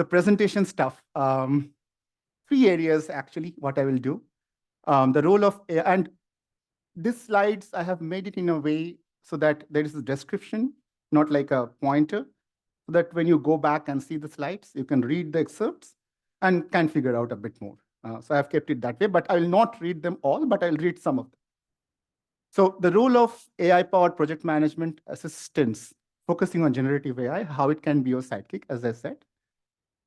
the presentation stuff. Three areas, actually, what I will do. The role of AI, and these slides, I have made it in a way so that there is a description, not like a pointer, so that when you go back and see the slides, you can read the excerpts and can figure out a bit more. So I've kept it that way, but I will not read them all, but I'll read some of them. So the role of AI-powered project management assistance, focusing on generative AI, how it can be your sidekick, as I said.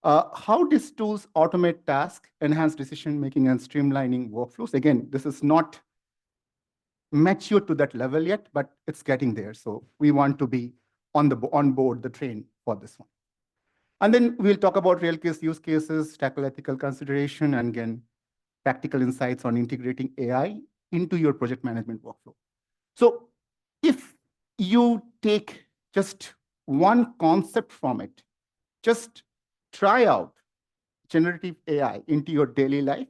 How these tools automate tasks, enhance decision-making, and streamlining workflows. Again, this is not mature to that level yet, but it's getting there. So we want to be on board the train for this one. And then we'll talk about real case use cases, tackle ethical consideration, and again, practical insights on integrating AI into your project management workflow. So if you take just one concept from it, just try out generative AI into your daily life,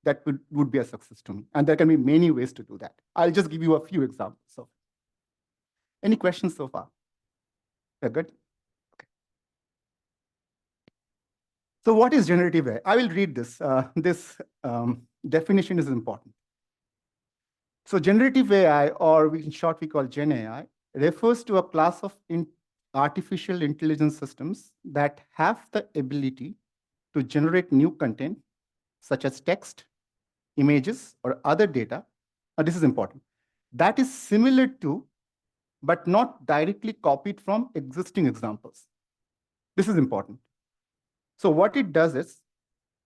that would be a success to me. And there can be many ways to do that. I'll just give you a few examples. So, any questions so far? They're good? Okay. So what is generative AI? I will read this. This definition is important. So generative AI, or in short we call GenAI, refers to a class of artificial intelligence systems that have the ability to generate new content, such as text, images, or other data. This is important. That is similar to, but not directly copied from existing examples. This is important. So what it does is,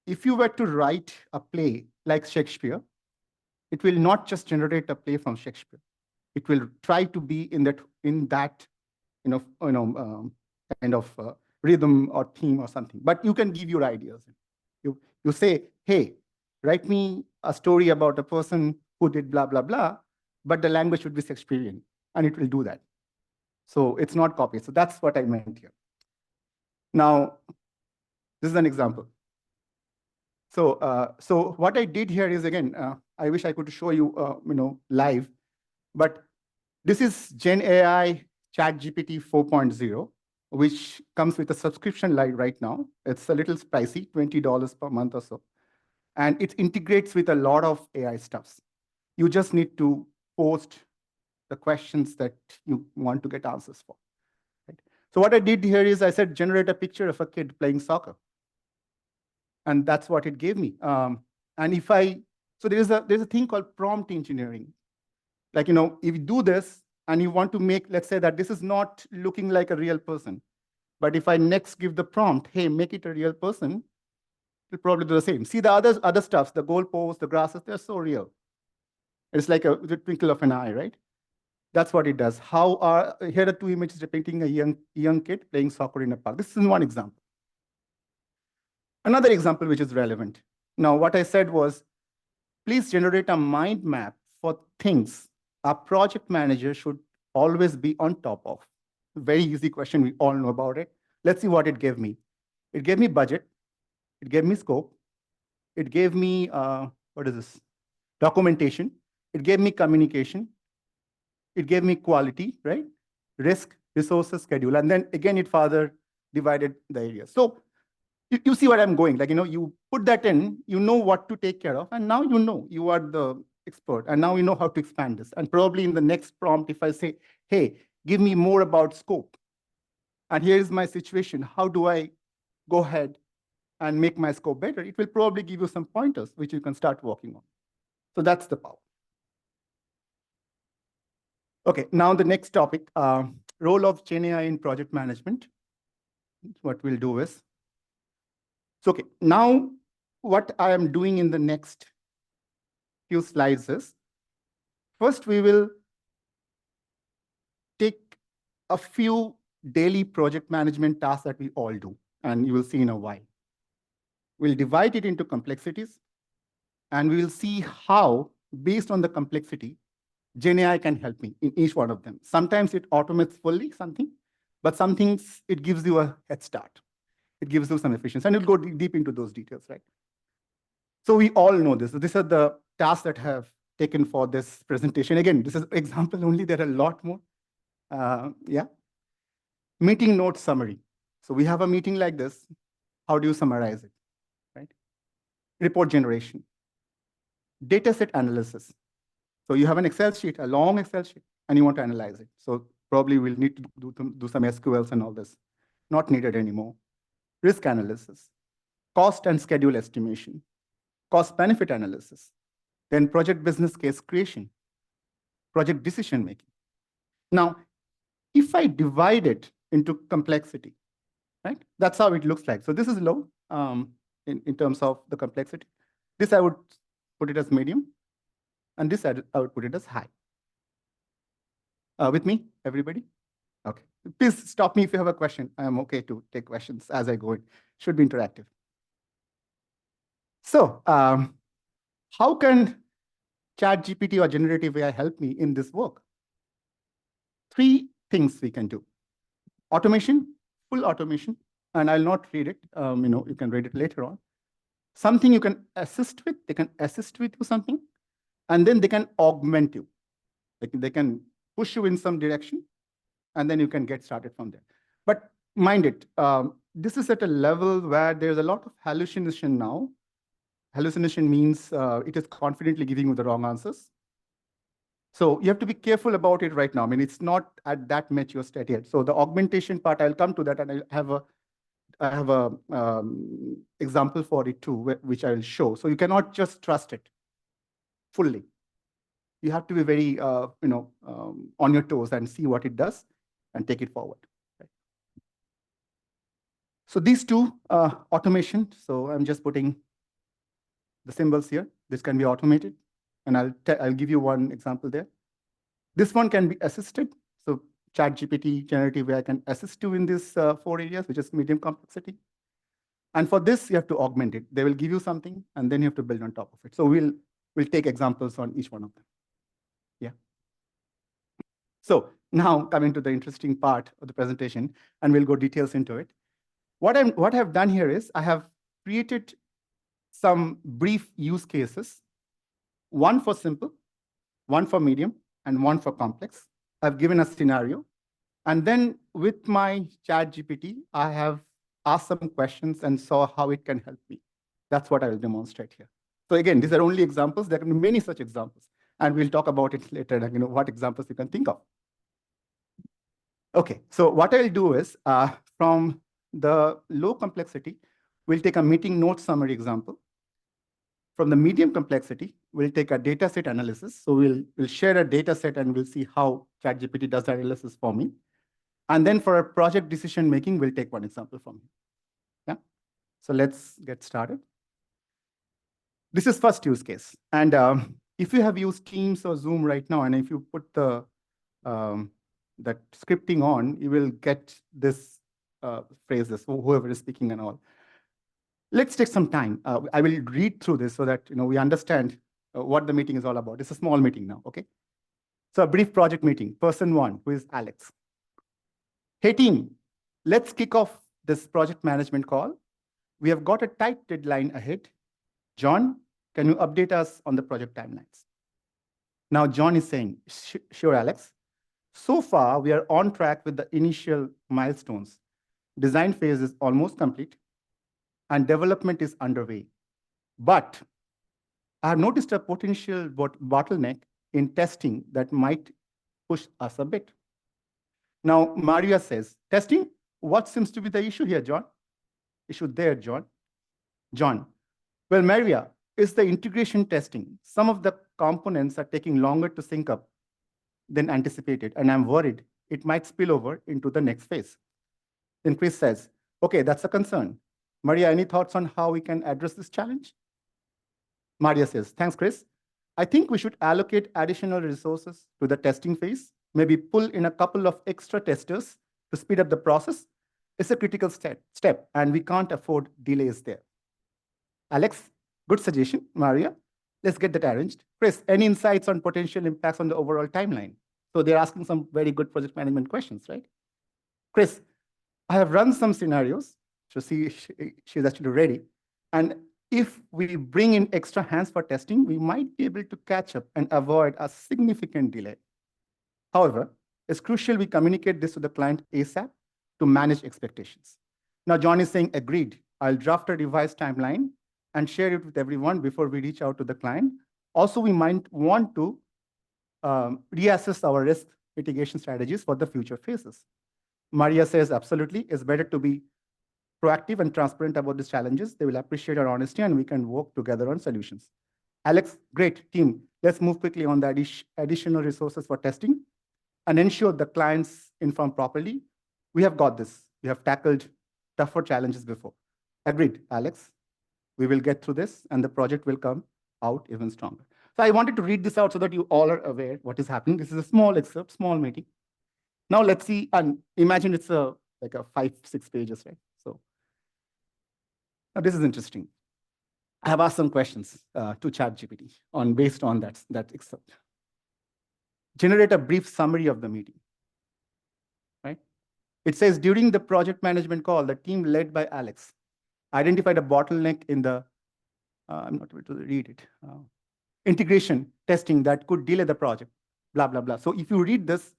if you were to write a play like Shakespeare, it will not just generate a play from Shakespeare. It will try to be in that kind of rhythm or theme or something. But you can give your ideas. You say, hey, write me a story about a person who did blah, blah, blah, but the language should be Shakespearean, and it will do that. So it's not copied. So that's what I meant here. Now, this is an example. So what I did here is, again, I wish I could show you, live, but this is GenAI ChatGPT 4.0, which comes with a subscription right now. It's a little pricey, $20 per month or so. And it integrates with a lot of AI stuffs. You just need to post the questions that you want to get answers for. Right? So what I did here is I said, generate a picture of a kid playing soccer. And that's what it gave me. And so there's a thing called prompt engineering. Like, if you do this and you want to make, let's say that this is not looking like a real person, but if I next give the prompt, hey, make it a real person, it'll probably do the same. See the other stuffs, the goalposts, the grasses, they're so real. It's like the twinkle of an eye, right? That's what it does. Here are two images depicting a young kid playing soccer in a park. This is one example. Another example which is relevant. Now, what I said was, please generate a mind map for things a project manager should always be on top of. Very easy question, we all know about it. Let's see what it gave me. It gave me budget, it gave me scope, it gave me, what is this? Documentation, it gave me communication, it gave me quality, right? Risk, resources, schedule, and then again, it further divided the areas. So you see where I'm going, like, you put that in, you know what to take care of, and now you are the expert, and now you know how to expand this. And probably in the next prompt, if I say, hey, give me more about scope, and here's my situation, how do I go ahead and make my scope better? It will probably give you some pointers which you can start working on. So that's the power. Okay, now the next topic, role of GenAI in project management. What we'll do is, so okay, now what I am doing in the next few slides is, first we will take a few daily project management tasks that we all do, and you will see in a while. We'll divide it into complexities, and we will see how, based on the complexity, GenAI can help me in each one of them. Sometimes it automates fully something, but some things it gives you a head start. It gives you some efficiency, and it'll go deep into those details, right? So we all know this. So these are the tasks that I have taken for this presentation. Again, this is an example only. There are a lot more. Yeah. Meeting note summary. So we have a meeting like this. how do you summarize it, right? Report generation, data set analysis. So you have an Excel sheet, a long Excel sheet, and you want to analyze it. So probably we'll need to do some SQLs and all this. Not needed anymore. Risk analysis, cost and schedule estimation, cost benefit analysis, then project business case creation, project decision making. Now, if I divide it into complexity, right? That's how it looks like. So this is low in terms of the complexity. This I would put it as medium, and this I would put it as high. With me, everybody? Okay. Please stop me if you have a question. I am okay to take questions as I go in. Should be interactive. So how can ChatGPT or generative AI help me in this work? 3 things we can do. Automation, full automation, and I'll not read it. You can read it later on. Something you can assist with, they can assist with you something, and then they can augment you. They can push you in some direction, and then you can get started from there. But mind it, this is at a level where there's a lot of hallucination now. Hallucination means it is confidently giving you the wrong answers. So you have to be careful about it right now. I mean, it's not at that mature state yet. So the augmentation part, I'll come to that, and I have a example for it too, which I will show. So you cannot just trust it fully. You have to be very, on your toes and see what it does and take it forward. Right? So these 2, automation. So I'm just putting the symbols here. This can be automated, and I'll give you one example there. This one can be assisted. So ChatGPT, generative AI can assist you in these 4 areas, which is medium complexity. And for this, you have to augment it. They will give you something, and then you have to build on top of it. So we'll take examples on each one of them. Yeah. So now coming to the interesting part of the presentation, and we'll go details into it. What I've done here is I have created some brief use cases, one for simple, one for medium, and one for complex. I've given a scenario. And then with my ChatGPT, I have asked some questions and saw how it can help me. That's what I will demonstrate here. So again, these are only examples. There can be many such examples. And we'll talk about it later, what examples you can think of. Okay, so what I'll do is, from the low complexity, we'll take a meeting note summary example. From the medium complexity, we'll take a data set analysis. So we'll share a data set and we'll see how ChatGPT does the analysis for me. And then for a project decision making, we'll take one example from here. Yeah. So let's get started. This is first use case. And if you have used Teams or Zoom right now, and if you put the that scripting on, you will get this phrases, whoever is speaking and all. Let's take some time. I will read through this so that we understand what the meeting is all about. It's a small meeting now, okay? So a brief project meeting. Person 1, who is Alex. Hey team, let's kick off this project management call. We have got a tight deadline ahead. John, can you update us on the project timelines? Now John is saying, sure, Alex. So far, we are on track with the initial milestones. Design phase is almost complete, and development is underway. But I have noticed a potential bottleneck in testing that might push us a bit. Now, Maria says, testing? What seems to be the issue here, John? Issue there, John. John, well, Maria, it's the integration testing. Some of the components are taking longer to sync up than anticipated, and I'm worried it might spill over into the next phase. Then Chris says, okay, that's a concern. Maria, any thoughts on how we can address this challenge? Maria says, thanks, Chris. I think we should allocate additional resources to the testing phase, maybe pull in a couple of extra testers to speed up the process. It's a critical step, and we can't afford delays there. Alex, good suggestion, Maria. Let's get that arranged. Chris, any insights on potential impacts on the overall timeline? So they're asking some very good project management questions, right? Chris, I have run some scenarios. So she's actually ready. And if we bring in extra hands for testing, we might be able to catch up and avoid a significant delay. However, it's crucial we communicate this to the client ASAP to manage expectations. Now, John is saying agreed. I'll draft a revised timeline and share it with everyone before we reach out to the client. Also, we might want to reassess our risk mitigation strategies for the future phases. Maria says, absolutely, it's better to be proactive and transparent about these challenges. They will appreciate our honesty and we can work together on solutions. Alex, great team. Let's move quickly on the additional resources for testing and ensure the clients informed properly. We have got this. We have tackled tougher challenges before. Agreed, Alex. We will get through this and the project will come out even stronger. So I wanted to read this out so that you all are aware what is happening. This is a small excerpt, small meeting. Now let's see, and imagine it's like a 5-6 pages, right? So now this is interesting. I have asked some questions to ChatGPT based on that excerpt. Generate a brief summary of the meeting, right? It says, during the project management call, the team led by Alex identified a bottleneck in the, I'm not able to read it, integration testing that could delay the project, blah, blah, blah. So if you read this,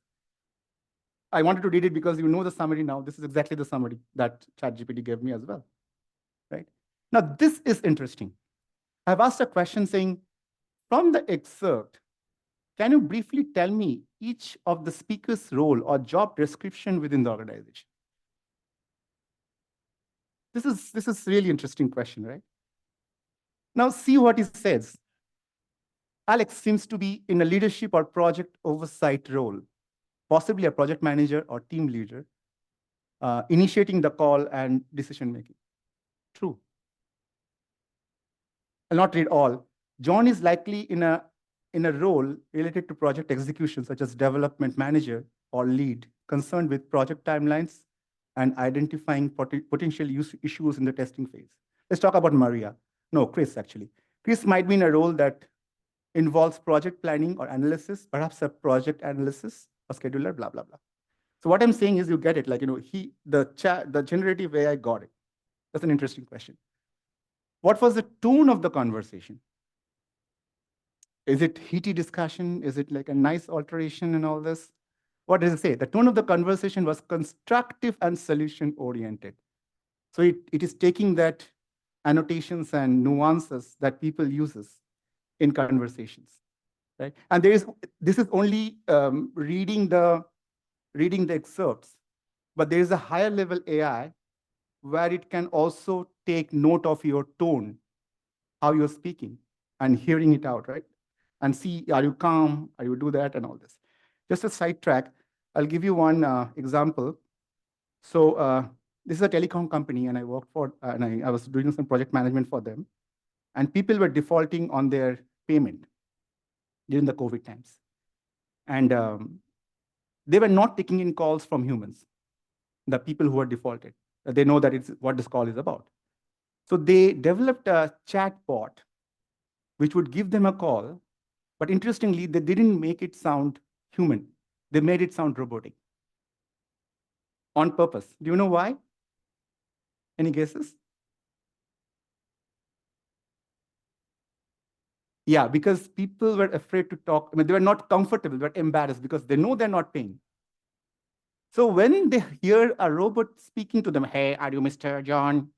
I wanted to read it because you know the summary now. This is exactly the summary that ChatGPT gave me as well, right? Now, this is interesting. I've asked a question saying, from the excerpt, can you briefly tell me each of the speaker's role or job description within the organization? This is really interesting question, right? Now see what he says. Alex seems to be in a leadership or project oversight role, possibly a project manager or team leader, initiating the call and decision making. True. I'll not read all. John is likely in a role related to project execution, such as development manager or lead, concerned with project timelines and identifying potential issues in the testing phase. Let's talk about Maria. No, Chris, actually. Chris might be in a role that involves project planning or analysis, perhaps a project analysis or scheduler, blah, blah, blah. So what I'm saying is you get it, like, the generative AI got it. That's an interesting question. What was the tone of the conversation? Is it heaty discussion? Is it like a nice alteration and all this? What does it say? The tone of the conversation was constructive and solution-oriented. So it is taking that annotations and nuances that people uses in conversations, right? And this is only reading the excerpts, but there is a higher level AI where it can also take note of your tone, how you're speaking, and hearing it out, right? And see, are you calm? Are you do that and all this? Just a sidetrack, I'll give you one example. So this is a telecom company, and I worked for, and I was doing some project management for them, and people were defaulting on their payment during the COVID times. And they were not taking in calls from humans, the people who were defaulted. They know that it's what this call is about. So they developed a chat bot, which would give them a call. But interestingly, they didn't make it sound human. They made it sound robotic on purpose. Do you know why? Any guesses? Yeah, because people were afraid to talk. I mean, they were not comfortable, they were embarrassed because they know they're not paying. So when they hear a robot speaking to them, hey, are you Mr. John?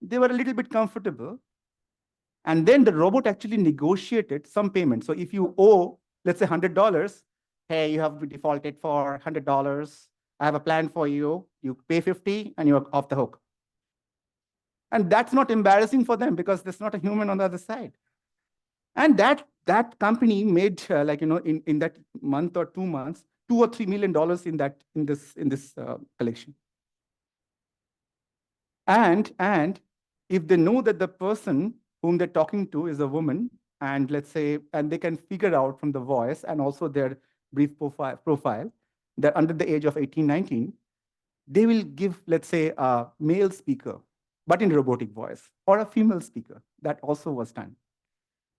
They were a little bit comfortable. And then the robot actually negotiated some payment. So if you owe, let's say $100, hey, you have defaulted for $100. I have a plan for you. You pay 50 and you're off the hook. And that's not embarrassing for them because there's not a human on the other side. And that company made in that month or 2 months, $2 or $3 million in this collection. And if they know that the person whom they're talking to is a woman, and let's say, and they can figure out from the voice and also their brief profile that under the age of 18, 19, they will give, let's say, a male speaker, but in robotic voice, or a female speaker. That also was done.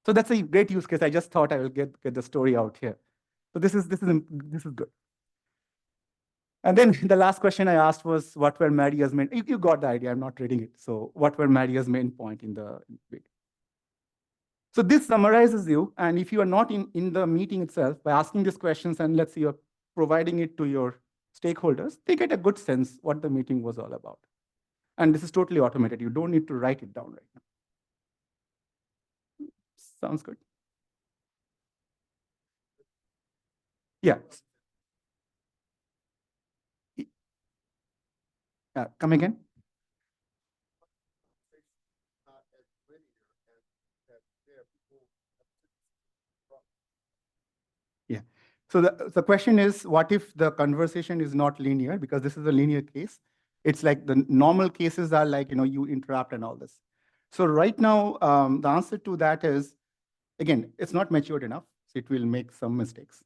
So that's a great use case. I just thought I will get the story out here. So this is good. And then the last question I asked was, what were Maria's main? You got the idea. I'm not reading it. So what were Maria's main point in the video? So this summarizes you. And if you are not in the meeting itself, by asking these questions and let's say you're providing it to your stakeholders, they get a good sense what the meeting was all about. And this is totally automated. You don't need to write it down right now. Sounds good. Yeah. Come again? Yeah. So the question is, what if the conversation is not linear? Because this is a linear case. It's like the normal cases are like, you interrupt and all this. So right now, the answer to that is, again, it's not matured enough. So it will make some mistakes.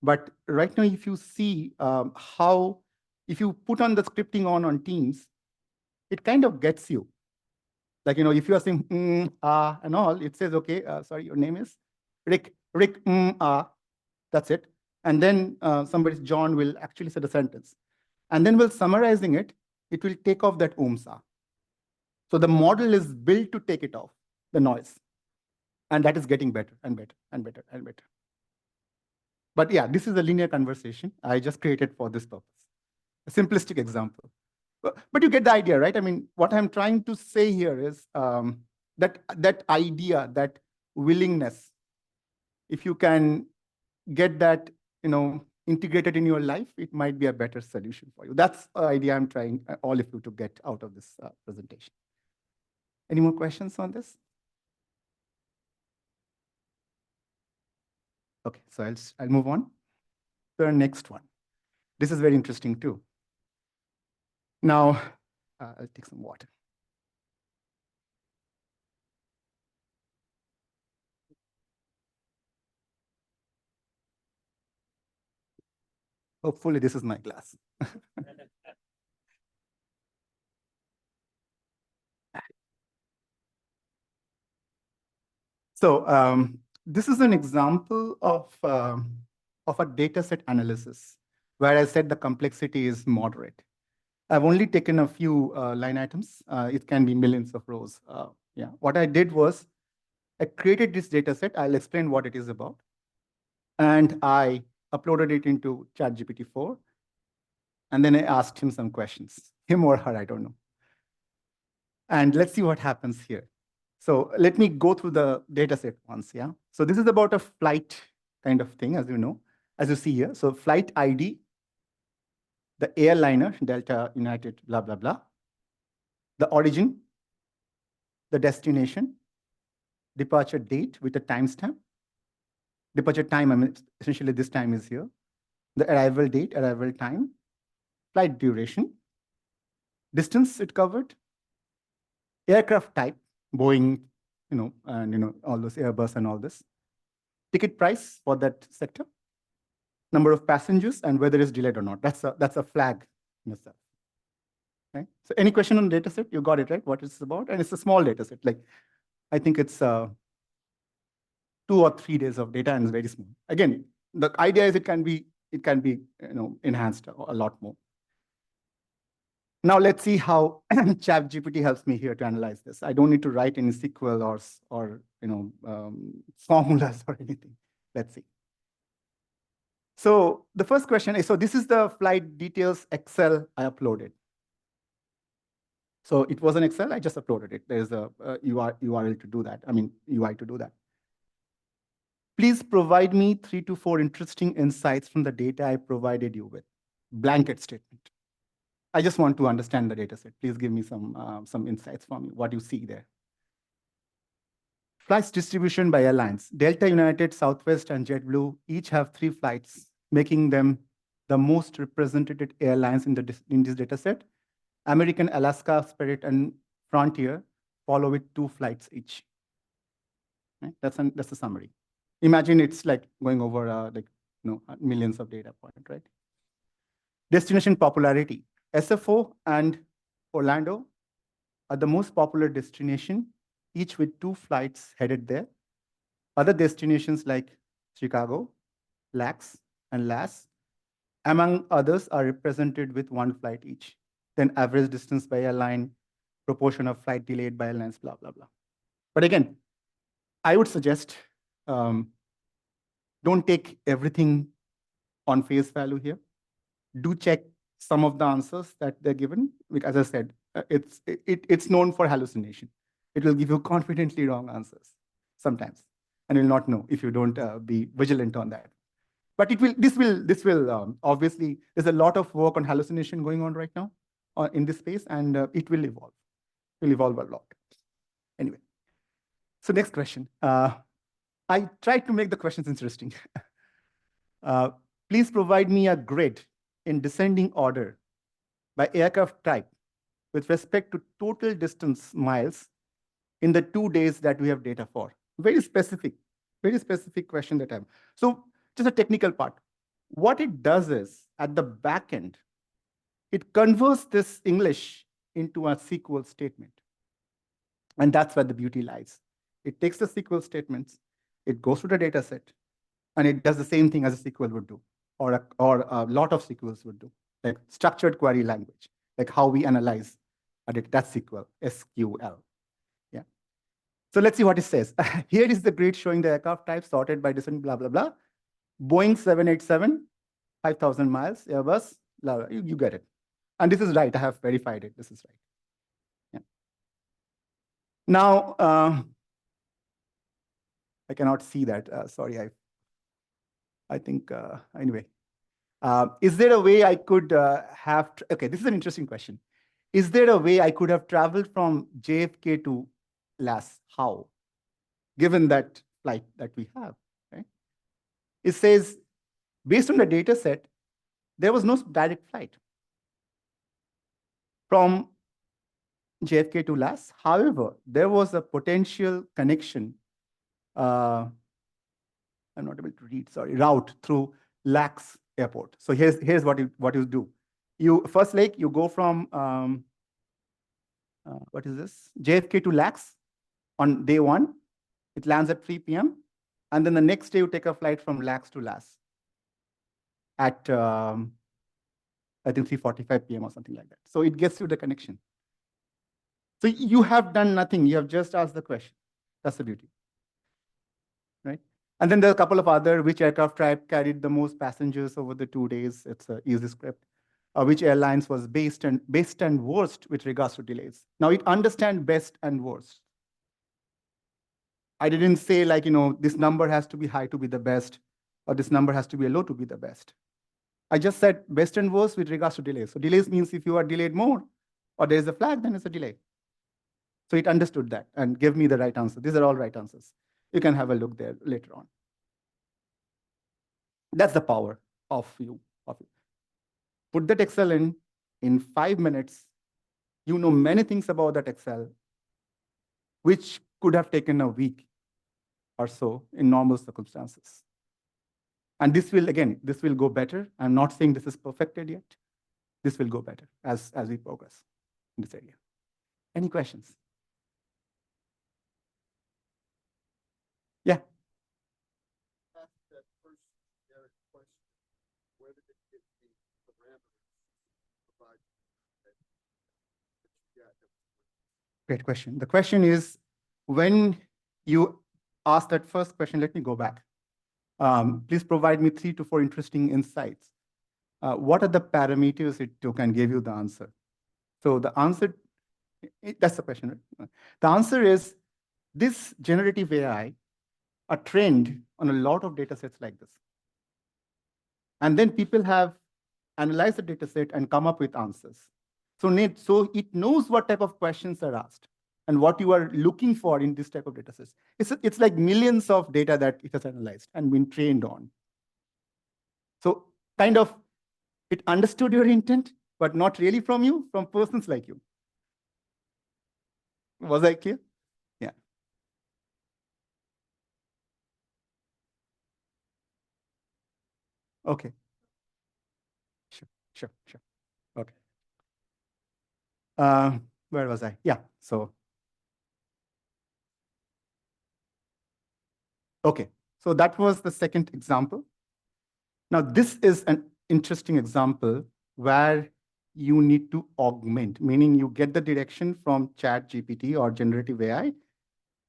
But right now, if you see if you put on the scripting on Teams, it kind of gets you. Like, if you are saying, and all, it says, okay, sorry, your name is Rick, that's it. And then John will actually say the sentence. And then while summarizing it, it will take off that sa. So the model is built to take it off, the noise. And that is getting better and better and better and better. But yeah, this is a linear conversation I just created for this purpose. A simplistic example. But you get the idea, right? I mean, what I'm trying to say here is that idea, that willingness, if you can get that, integrated in your life, it might be a better solution for you. That's the idea I'm trying all of you to get out of this presentation. Any more questions on this? Okay, so I'll move on to the next one. This is very interesting too. Now, I'll take some water. Hopefully this is my glass. So this is an example of a data set analysis where I said the complexity is moderate. I've only taken a few line items. It can be millions of rows. Yeah. What I did was I created this data set. I'll explain what it is about. And I uploaded it into ChatGPT 4. And then I asked him some questions, him or her, I don't know. And let's see what happens here. So let me go through the data set once, yeah? So this is about a flight kind of thing, as you know, as you see here. So flight ID, the airliner, Delta, United, blah, blah, blah. The origin, the destination, departure date with a timestamp. Departure time, I mean, essentially this time is here. The arrival date, arrival time, flight duration, distance it covered, aircraft type, Boeing, and all those Airbus and all this, ticket price for that sector, number of passengers, and whether it's delayed or not. That's a flag in itself. Okay? So any question on the data set? You got it, right? What it's about? And it's a small data set. Like, I think it's 2 or 3 days of data and it's very small. Again, the idea is it can be enhanced a lot more. Now let's see how ChatGPT helps me here to analyze this. I don't need to write any SQL or formulas or anything. Let's see. So the first question is, so this is the flight details Excel I uploaded. So it was an Excel, I just uploaded it. There's a URL to do that. I mean, UI to do that. Please provide me 3 to 4 interesting insights from the data I provided you with. Blanket statement. I just want to understand the data set. Please give me some insights from you, what you see there. Flights distribution by airlines. Delta, United, Southwest, and JetBlue each have 3 flights, making them the most represented airlines in this data set. American, Alaska, Spirit, and Frontier follow with 2 flights each. Right? That's a summary. Imagine it's like going over millions of data points, right? Destination popularity. SFO and Orlando are the most popular destination, each with 2 flights headed there. Other destinations like Chicago, LAX, and LAS, among others, are represented with 1 flight each. Then average distance by airline, proportion of flight delayed by airlines, blah, blah, blah. But again, I would suggest don't take everything on face value here. Do check some of the answers that they're given. As I said, It's known for hallucination. It will give you confidently wrong answers sometimes, and you'll not know if you don't be vigilant on that. But this will obviously, there's a lot of work on hallucination going on right now in this space, and it will evolve. It will evolve a lot. Anyway, so next question. I tried to make the questions interesting. Please provide me a grid in descending order by aircraft type with respect to total distance miles in the 2 days that we have data for. Very specific question that I have. So just a technical part. What it does is, at the back end, it converts this English into a SQL statement. And that's where the beauty lies. It takes the SQL statements, it goes to the data set, and it does the same thing as a SQL would do, or a lot of SQLs would do, like structured query language, like how we analyze a data. That's SQL, SQL. Yeah. So let's see what it says. Here is the grid showing the aircraft type sorted by different blah, blah, blah. Boeing 787, 5,000 miles, Airbus, blah, blah. You get it. And this is right. I have verified it. This is right. Yeah. Now, I cannot see that. Sorry, I think, anyway. Is there a way I could have, okay, this is an interesting question. Is there a way I could have traveled from JFK to LAS? How? Given that flight that we have, right? It says, based on the data set, there was no direct flight from JFK to LAS. However, there was a potential connection, I'm not able to read, sorry, route through LAX airport. So here's what you do. You first leg, you go from, what is this? JFK to LAX on day 1. It lands at 3 p.m. And then the next day you take a flight from LAX to LAS at, I think 3:45 p.m. or something like that. So it gets you the connection. So you have done nothing. You have just asked the question. That's the beauty, right? And then there are a couple of other, which aircraft type carried the most passengers over the 2 days. It's an easy script. Which airlines was best and worst with regards to delays. Now it understands best and worst. I didn't say like, this number has to be high to be the best, or this number has to be low to be the best. I just said best and worst with regards to delays. So delays means if you are delayed more, or there is a flag, then it's a delay. So it understood that and gave me the right answer. These are all right answers. You can have a look there later on. That's the power of you. Put that Excel in 5 minutes. You know many things about that Excel, which could have taken a week or so in normal circumstances. And this will go better. I'm not saying this is perfected yet. This will go better as we progress in this area. Any questions? Yeah. Great question. The question is, when you ask that first question, let me go back. Please provide me 3 to 4 interesting insights. What are the parameters it took, and gave you the answer? So the answer, that's the question, right? The answer is this generative AI are trained on a lot of data sets like this. And then people have analyzed the data set and come up with answers. So it knows what type of questions are asked and what you are looking for in this type of data sets. It's like millions of data that it has analyzed and been trained on. So kind of it understood your intent, but not really from you, from persons like you. Was I clear? Yeah. Okay. Sure. Okay. Where was I? Yeah. So, okay. So that was the second example. Now, this is an interesting example where you need to augment, meaning you get the direction from ChatGPT or generative AI,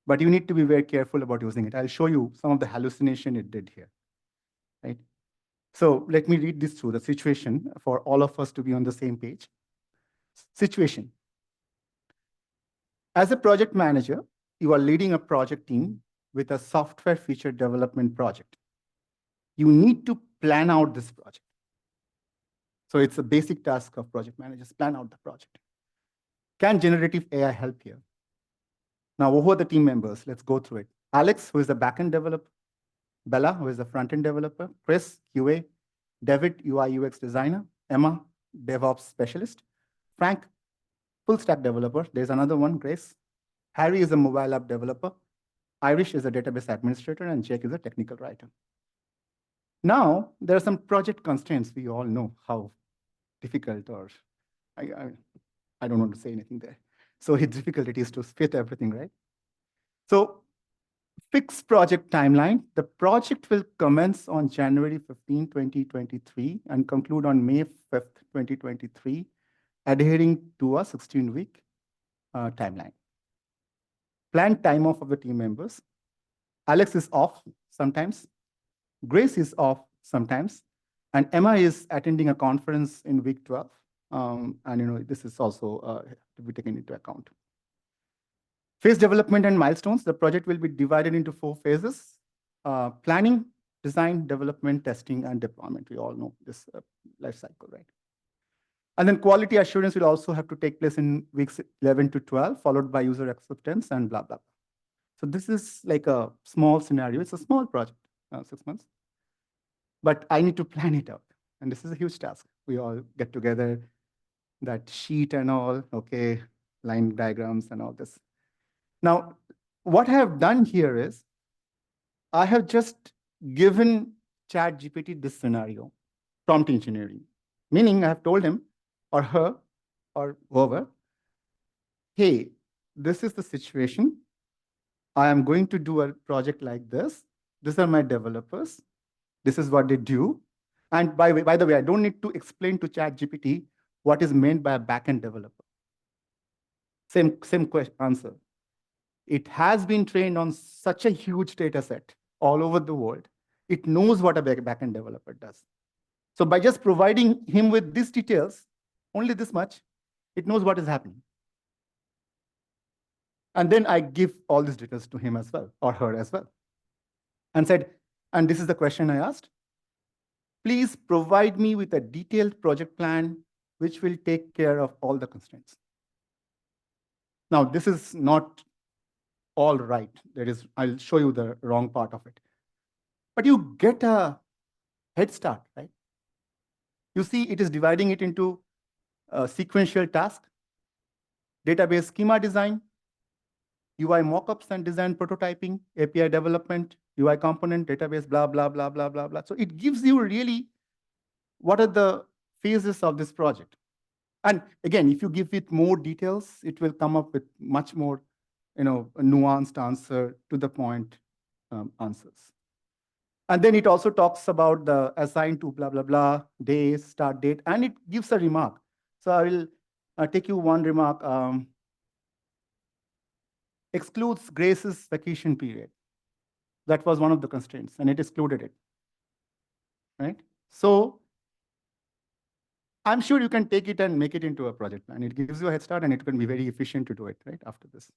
but you need to be very careful about using it. I'll show you some of the hallucination it did here, right? So let me read this through the situation for all of us to be on the same page. Situation. As a project manager, you are leading a project team with a software feature development project. You need to plan out this project. So it's a basic task of project managers, plan out the project. Can generative AI help here? Now, who are the team members? Let's go through it. Alex, who is the backend developer. Bella, who is the front-end developer. Chris, QA. David, UI UX designer. Emma, DevOps specialist. Frank, full stack developer. There's another one, Grace. Harry is a mobile app developer. Irish is a database administrator, and Jake is a technical writer. Now, there are some project constraints. We all know how difficult, or I don't want to say anything there. So it's difficult it is to fit everything, right? So fixed project timeline. The project will commence on January 15, 2023 and conclude on May 5th, 2023, adhering to a 16-week timeline. Planned time off of the team members. Alex is off sometimes. Grace is off sometimes. And Emma is attending a conference in week 12. And this is also to be taken into account. Phase development and milestones. The project will be divided into 4 phases. Planning, design, development, testing, and deployment. We all know this life cycle, right? And then quality assurance will also have to take place in weeks 11 to 12, followed by user acceptance and blah, blah, blah. So this is like a small scenario. It's a small project, 6 months. But I need to plan it out. And this is a huge task. We all get together, that sheet and all, okay, line diagrams and all this. Now, what I have done here is I have just given ChatGPT this scenario, prompt engineering, meaning I have told him or her or whoever, hey, this is the situation. I am going to do a project like this. These are my developers. This is what they do. And by the way, I don't need to explain to ChatGPT what is meant by a backend developer. Same answer. It has been trained on such a huge data set all over the world. It knows what a backend developer does. So by just providing him with these details, only this much, it knows what is happening. And then I give all these details to him as well, or her as well. And said, and this is the question I asked, please provide me with a detailed project plan which will take care of all the constraints. Now, this is not all right. I'll show you the wrong part of it. But you get a head start, right? You see, it is dividing it into a sequential task, database schema design, UI mockups and design prototyping, API development, UI component, database, blah, blah, blah, blah, blah, blah. So it gives you really what are the phases of this project. And again, if you give it more details, it will come up with much more a nuanced answer, to the point answers. And then it also talks about the assigned to blah, blah, blah, days, start date, and it gives a remark. So I will take you one remark. Excludes Grace's vacation period. That was one of the constraints, and it excluded it, right? So I'm sure you can take it and make it into a project plan. It gives you a head start, and it can be very efficient to do it, right, after this.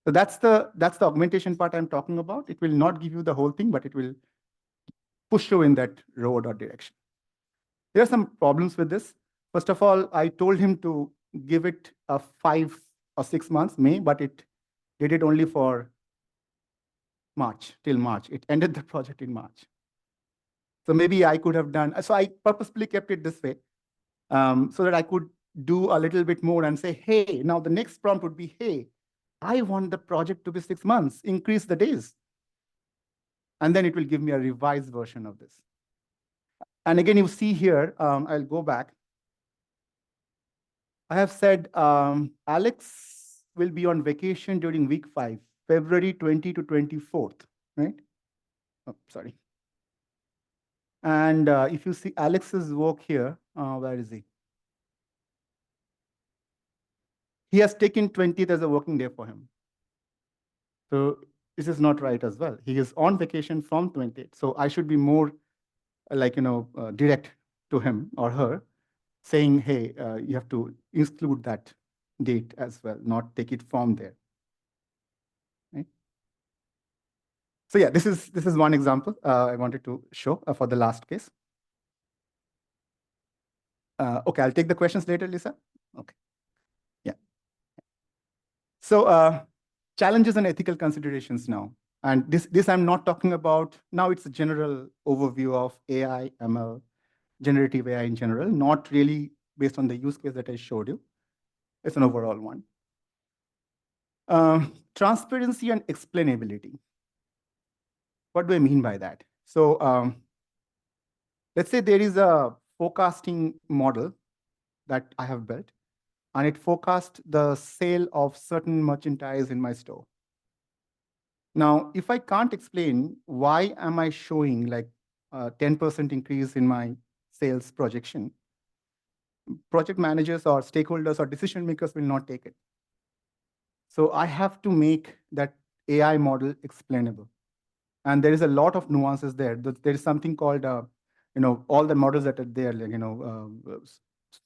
So that's the augmentation part I'm talking about. It will not give you the whole thing, but it will push you in that road or direction. There are some problems with this. First of all, I told him to give it a 5 or 6 months, May, but it did it only for March, till March. It ended the project in March. So maybe I could have done, so I purposefully kept it this way so that I could do a little bit more and say, hey, now the next prompt would be, hey, I want the project to be 6 months, increase the days. And then it will give me a revised version of this. And again, you see here, I'll go back. I have said Alex will be on vacation during week 5, February 20 to 24th, right? Oh, sorry. And if you see Alex's work here, where is he? He has taken 20th as a working day for him. So this is not right as well. He is on vacation from 20th. So I should be more like, direct to him or her, saying, hey, you have to include that date as well, not take it from there. Right? So yeah, this is one example I wanted to show for the last case. Okay, I'll take the questions later, Lisa. Okay, yeah. So challenges and ethical considerations now. And this I'm not talking about, now it's a general overview of AI, ML, generative AI in general, not really based on the use case that I showed you. It's an overall one. Transparency and explainability. What do I mean by that? So let's say there is a forecasting model that I have built, and it forecasts the sale of certain merchandise in my store. Now, if I can't explain why am I showing like a 10% increase in my sales projection, project managers or stakeholders or decision makers will not take it. So I have to make that AI model explainable. And there is a lot of nuances there. There is something called, all the models that are there,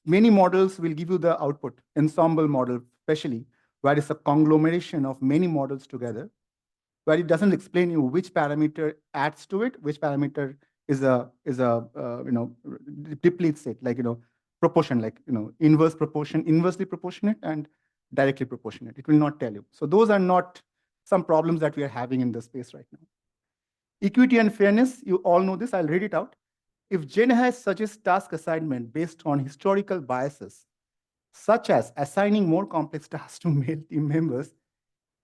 many models will give you the output, ensemble model especially, where it's a conglomeration of many models together, where it doesn't explain you which parameter adds to it, which parameter is depletes it, like, proportion, like, inversely proportionate and directly proportionate. It will not tell you. So those are not some problems that we are having in the space right now. Equity and fairness, you all know this, I'll read it out. If GenAI suggests task assignment based on historical biases, such as assigning more complex tasks to male team members,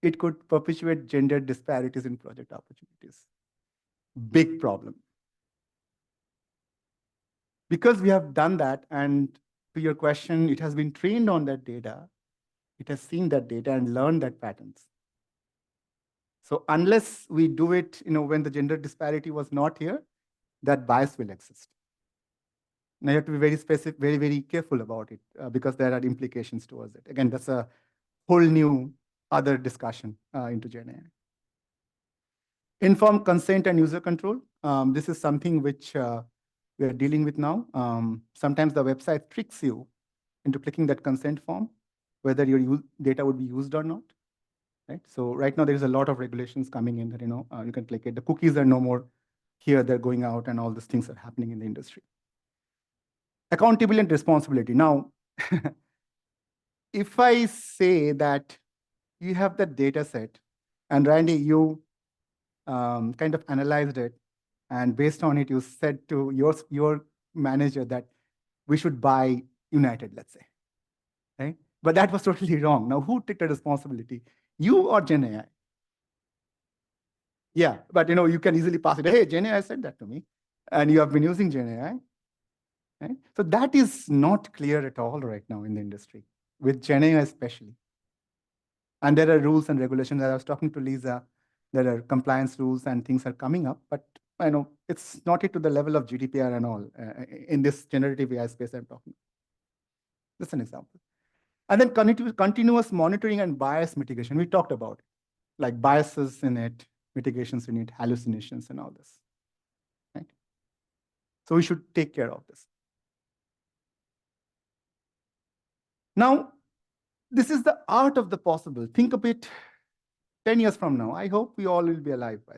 it could perpetuate gender disparities in project opportunities. Big problem. Because we have done that, and to your question, it has been trained on that data, it has seen that data and learned that patterns. So unless we do it, when the gender disparity was not here, that bias will exist. Now you have to be very specific, very, very careful about it because there are implications towards it. Again, that's a whole new other discussion into GenAI. Informed consent and user control. This is something which we are dealing with now. Sometimes the website tricks you into clicking that consent form, whether your data would be used or not. Right? So right now there is a lot of regulations coming in that you can click it. The cookies are no more here; they're going out, and all these things are happening in the industry. Accountability and responsibility. Now, if I say that you have that data set, and Randy, you kind of analyzed it, and based on it, you said to your manager that we should buy United, let's say, right? But that was totally wrong. Now, who took the responsibility? You or GenAI? Yeah, but you can easily pass it. Hey, GenAI said that to me, and you have been using GenAI. Right? So that is not clear at all right now in the industry, with GenAI especially. And there are rules and regulations. I was talking to Lisa, there are compliance rules and things are coming up, but I know it's not yet to the level of GDPR and all in this generative AI space I'm talking. That's an example. And then continuous monitoring and bias mitigation. We talked about it, like biases in it, mitigations in it, hallucinations and all this. Right? So we should take care of this. Now, this is the art of the possible. Think of it 10 years from now. I hope we all will be alive by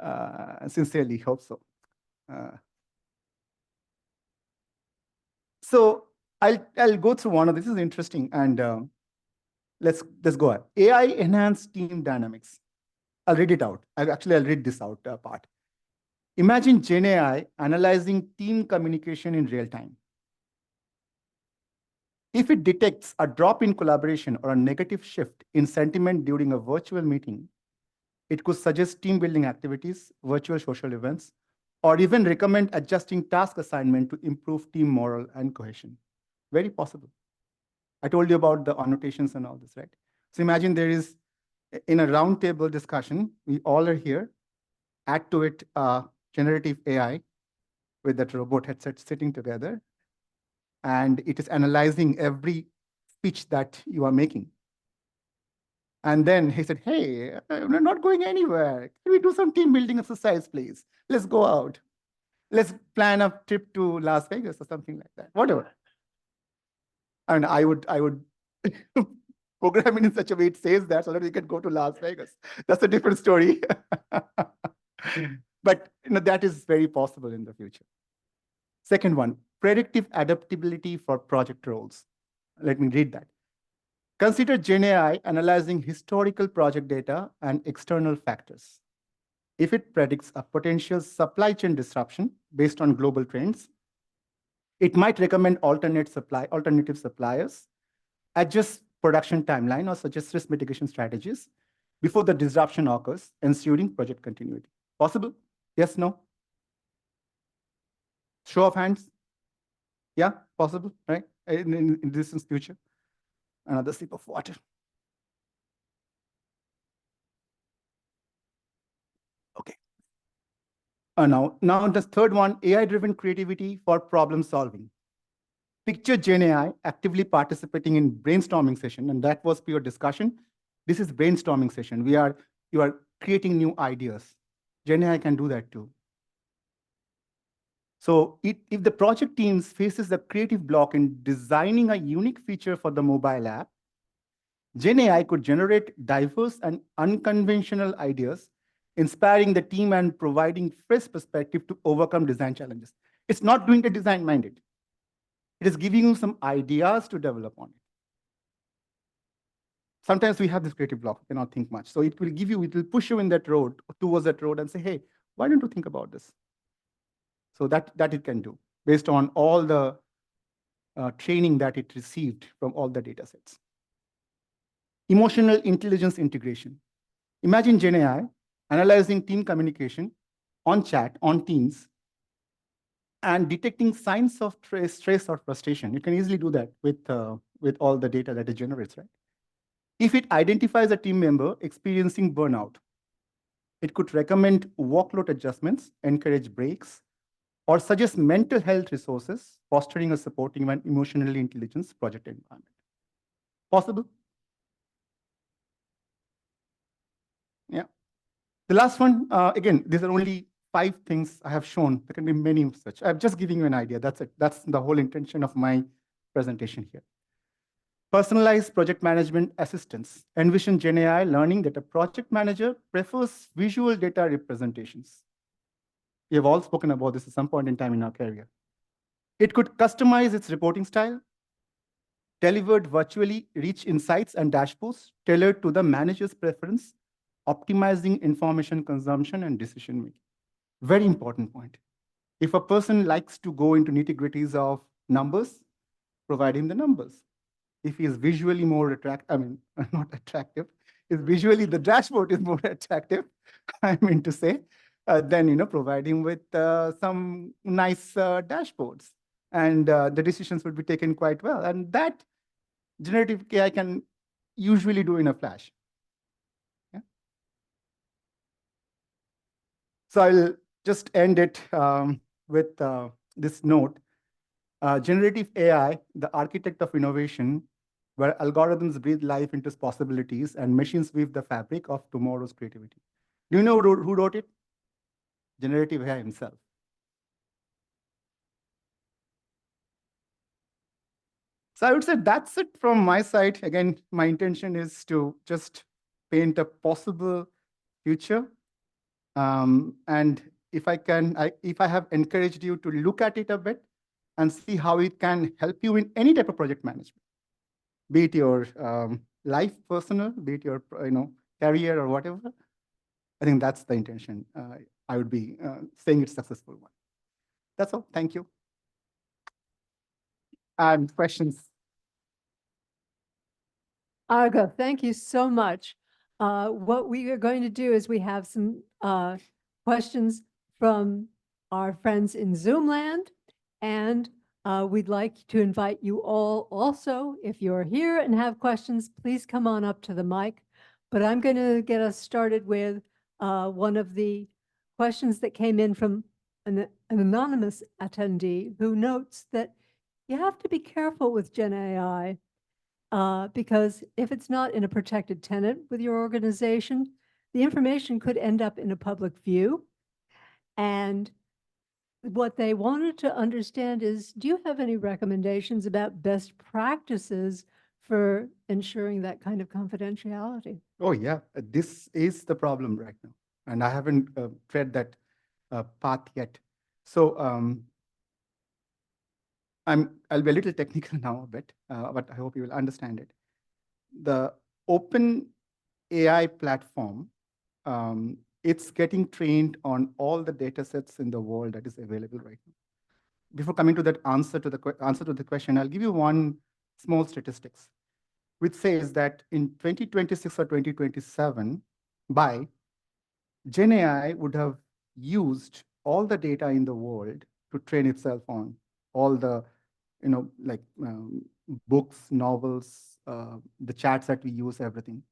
then. Sincerely hope so. So I'll go through one of this. This is interesting, and let's go ahead. AI enhanced team dynamics. I'll read it out. I'll read this out part. Imagine GenAI analyzing team communication in real time. If it detects a drop in collaboration or a negative shift in sentiment during a virtual meeting, it could suggest team building activities, virtual social events, or even recommend adjusting task assignment to improve team morale and cohesion. Very possible. I told you about the annotations and all this, right? So imagine there is, in a roundtable discussion, we all are here, add to it generative AI with that robot headset sitting together, and it is analyzing every speech that you are making. And then he said, hey, we're not going anywhere. Can we do some team building exercise, please? Let's go out. Let's plan a trip to Las Vegas or something like that, whatever. And I would program it in such a way it says that so that we can go to Las Vegas. That's a different story. But that is very possible in the future. Second one, predictive adaptability for project roles. Let me read that. Consider GenAI analyzing historical project data and external factors. If it predicts a potential supply chain disruption based on global trends, it might recommend alternative suppliers, adjust production timeline, or suggest risk mitigation strategies before the disruption occurs, ensuring project continuity. Possible? Yes, no? Show of hands? Yeah, possible, right? In this future. Another sip of water. Okay. Now the third one, AI-driven creativity for problem solving. Picture GenAI actively participating in brainstorming session, and that was pure discussion. This is brainstorming session. You are creating new ideas. GenAI can do that too. So if the project teams faces a creative block in designing a unique feature for the mobile app, GenAI could generate diverse and unconventional ideas, inspiring the team and providing fresh perspective to overcome design challenges. It's not doing the design minded. It is giving you some ideas to develop on it. Sometimes we have this creative block, we cannot think much. So it will push you in that road, towards that road and say, hey, why don't you think about this? So that it can do based on all the training that it received from all the data sets. Emotional intelligence integration. Imagine GenAI analyzing team communication on chat, on Teams, and detecting signs of stress or frustration. You can easily do that with all the data that it generates, right? If it identifies a team member experiencing burnout, it could recommend workload adjustments, encourage breaks, or suggest mental health resources, fostering a supporting and emotionally intelligent project environment. Possible? Yeah. The last one, again, these are only 5 things I have shown. There can be many such. I'm just giving you an idea. That's it. That's the whole intention of my presentation here. Personalized project management assistance. Envision GenAI learning that a project manager prefers visual data representations. We have all spoken about this at some point in time in our career. It could customize its reporting style, delivered virtually rich insights and dashboards tailored to the manager's preference, optimizing information consumption and decision making. Very important point. If a person likes to go into nitty-gritties of numbers, provide him the numbers. If he is visually more attractive, not attractive, if visually the dashboard is more attractive, I mean to say, then provide him with some nice dashboards, and the decisions would be taken quite well. And that generative AI can usually do in a flash. Yeah? So I'll just end it with this note. Generative AI, the architect of innovation, where algorithms breathe life into possibilities and machines weave the fabric of tomorrow's creativity. Do you know who wrote it? Generative AI himself. So I would say that's it from my side. Again, my intention is to just paint a possible future. And if I have encouraged you to look at it a bit and see how it can help you in any type of project management, be it your life, personal, be it your career or whatever. I think that's the intention. I would be saying it's a successful one. That's all. Thank you. And questions? Arghya, thank you so much. What we are going to do is we have some questions from our friends in Zoomland, and we'd like to invite you all also, if you're here and have questions, please come on up to the mic. But I'm going to get us started with one of the questions that came in from an anonymous attendee who notes that you have to be careful with GenAI because if it's not in a protected tenant with your organization, the information could end up in a public view. And what they wanted to understand is, do you have any recommendations about best practices for ensuring that kind of confidentiality? Oh, yeah, this is the problem right now. And I haven't tread that path yet. So I'll be a little technical now a bit, but I hope you will understand it. The open AI platform, it's getting trained on all the data sets in the world that is available right now. Before coming to that answer to the question, I'll give you one small statistics, which says that in 2026 or 2027, by GenAI would have used all the data in the world to train itself on, all the, like books, novels, the chats that we use, everything.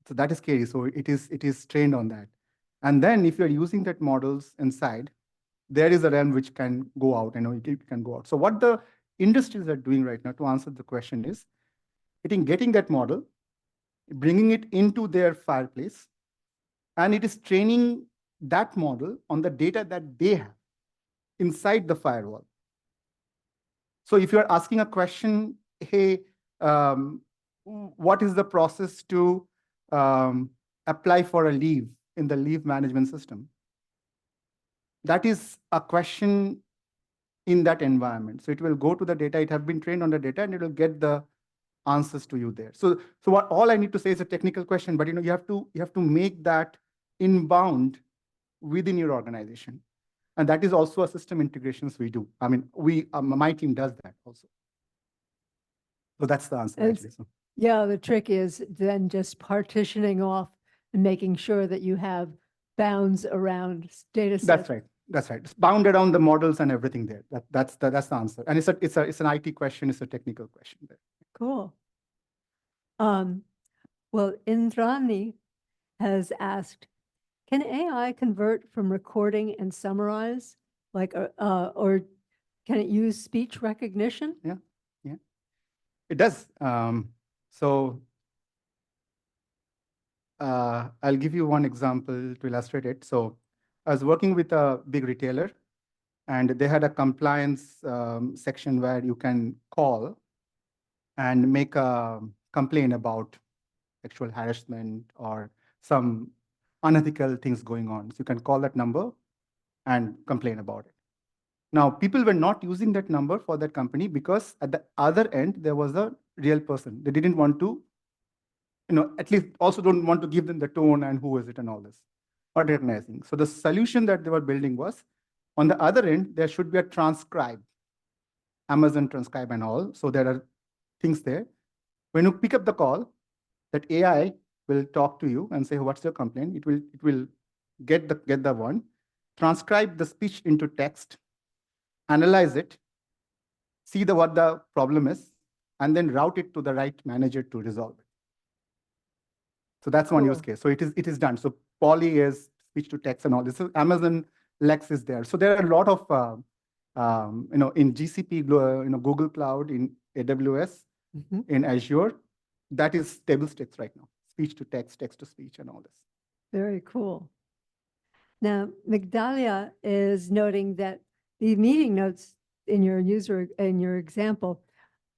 So that is scary. So it is trained on that. And then if you're using that models inside, there is a realm which can go out, it can go out. So what the industries are doing right now to answer the question is getting that model, bringing it into their fireplace, and it is training that model on the data that they have inside the firewall. So if you're asking a question, hey, what is the process to apply for a leave in the leave management system? That is a question in that environment. So it will go to the data, it has been trained on the data, and it will get the answers to you there. So what all I need to say is a technical question, but you have to make that inbound within your organization. And that is also a system integrations we do. I mean, my team does that also. So that's the answer, actually. So. Yeah, the trick is then just partitioning off and making sure that you have bounds around data sets. That's right. That's right. It's bound around the models and everything there. That's the answer. And it's an IT question. It's a technical question there. Cool. Well, Indrani has asked, can AI convert from recording and summarize, or can it use speech recognition? Yeah, it does. So I'll give you one example to illustrate it. So I was working with a big retailer, and they had a compliance section where you can call and make a complaint about sexual harassment or some unethical things going on. So you can call that number and complain about it. Now, people were not using that number for that company because at the other end, there was a real person. They didn't want to, at least also don't want to give them the tone and who is it and all this, or recognizing. So the solution that they were building was, on the other end, there should be a transcribe, Amazon transcribe and all. So there are things there. When you pick up the call, that AI will talk to you and say, what's your complaint? It will get the one, transcribe the speech into text, analyze it, see what the problem is, and then route it to the right manager to resolve it. So that's one use case. So it is done. So Poly is speech to text and all this. So Amazon Lex is there. So there are a lot of in GCP, Google Cloud, in AWS, in Azure, that is table stakes right now. Speech to text, text to speech, and all this. Very cool. Now, Migdalia is noting that the meeting notes in your example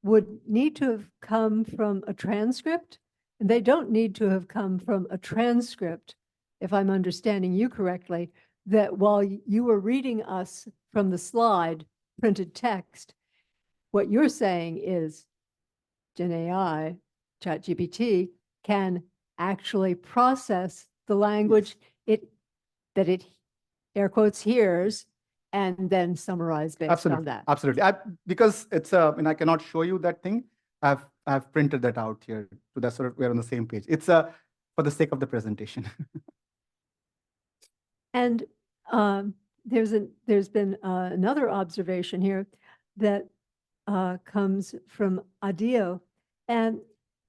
would need to have come from a transcript, and they don't need to have come from a transcript, if I'm understanding you correctly, that while you were reading us from the slide, printed text, what you're saying is GenAI, ChatGPT, can actually process the language that it air quotes hears and then summarize based on that. Absolutely. Because it's and I cannot show you that thing. I've printed that out here, so that's sort of we're on the same page. It's for the sake of the presentation. And there's been another observation here that comes from Adio, and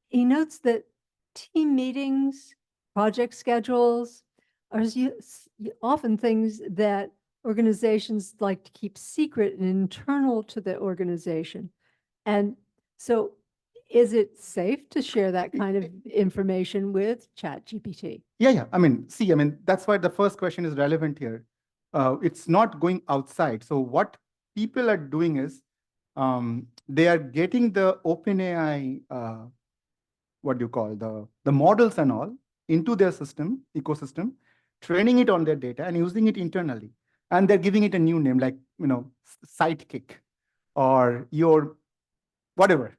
he notes that team meetings, project schedules are often things that organizations like to keep secret and internal to the organization. And so is it safe to share that kind of information with ChatGPT? Yeah. I mean, that's why the first question is relevant here. it's not going outside. So what people are doing is they are getting the OpenAI, what do you call, the models and all into their system, ecosystem, training it on their data and using it internally. And they're giving it a new name like, Sidekick or your whatever.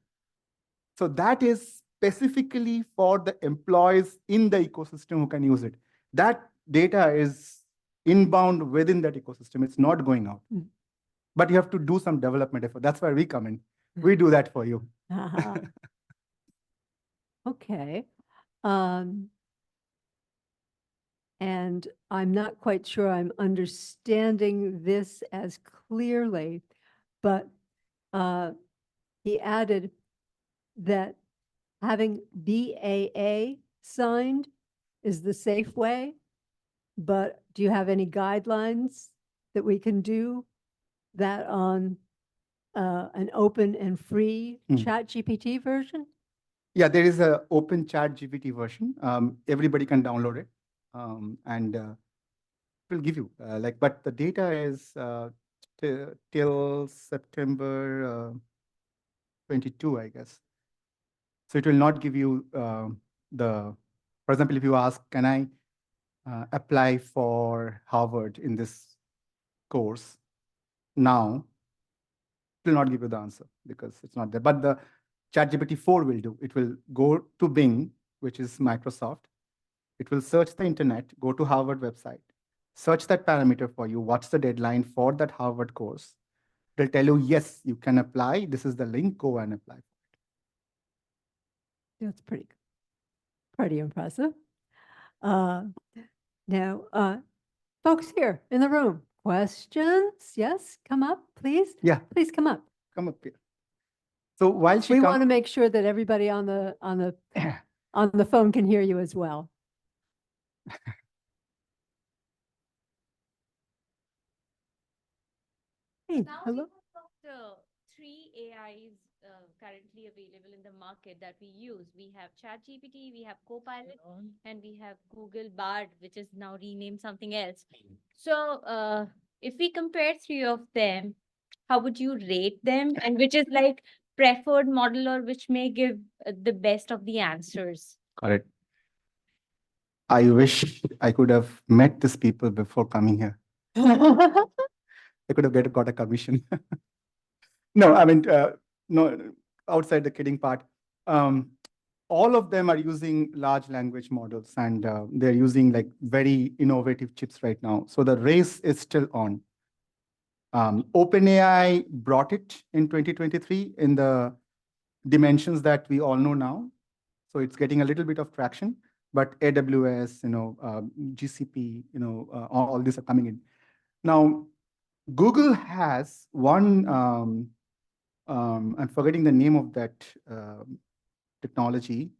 So that is specifically for the employees in the ecosystem who can use it. That data is inbound within that ecosystem. It's not going out. But you have to do some development effort. That's where we come in. We do that for you. Okay. And I'm not quite sure I'm understanding this as clearly, but he added that having BAA signed is the safe way, but do you have any guidelines that we can do that on an open and free ChatGPT version? Yeah, there is an open ChatGPT version. Everybody can download it, and it will give you but the data is till September 22, I guess. So it will not give you for example, if you ask, can I apply for Harvard in this course now, it will not give you the answer because it's not there. But the ChatGPT 4 will do. It will go to Bing, which is Microsoft. It will search the internet, go to Harvard website, search that parameter for you. What's the deadline for that Harvard course? It'll tell you, yes, you can apply. This is the link, go and apply. That's pretty impressive. Now, folks here in the room, questions? Yes, come up, please. Yeah. Please come up. Come up here. So while she We want to make sure that everybody on the phone can hear you as well. Hey, Now hello. we have got three AIs currently available in the market that we use. We have ChatGPT, we have Copilot, and we have Google Bard, which is now renamed something else. So if we compare three of them, how would you rate them? And which is like preferred model or which may give the best of the answers? Correct. I wish I could have met these people before coming here. I could have got a commission. No, I mean, no, outside the kidding part. All of them are using large language models and they're using like very innovative chips right now. So the race is still on. OpenAI brought it in 2023 in the dimensions that we all know now. So it's getting a little bit of traction, but AWS, GCP, all these are coming in. Now, Google has one, I'm forgetting the name of that technology.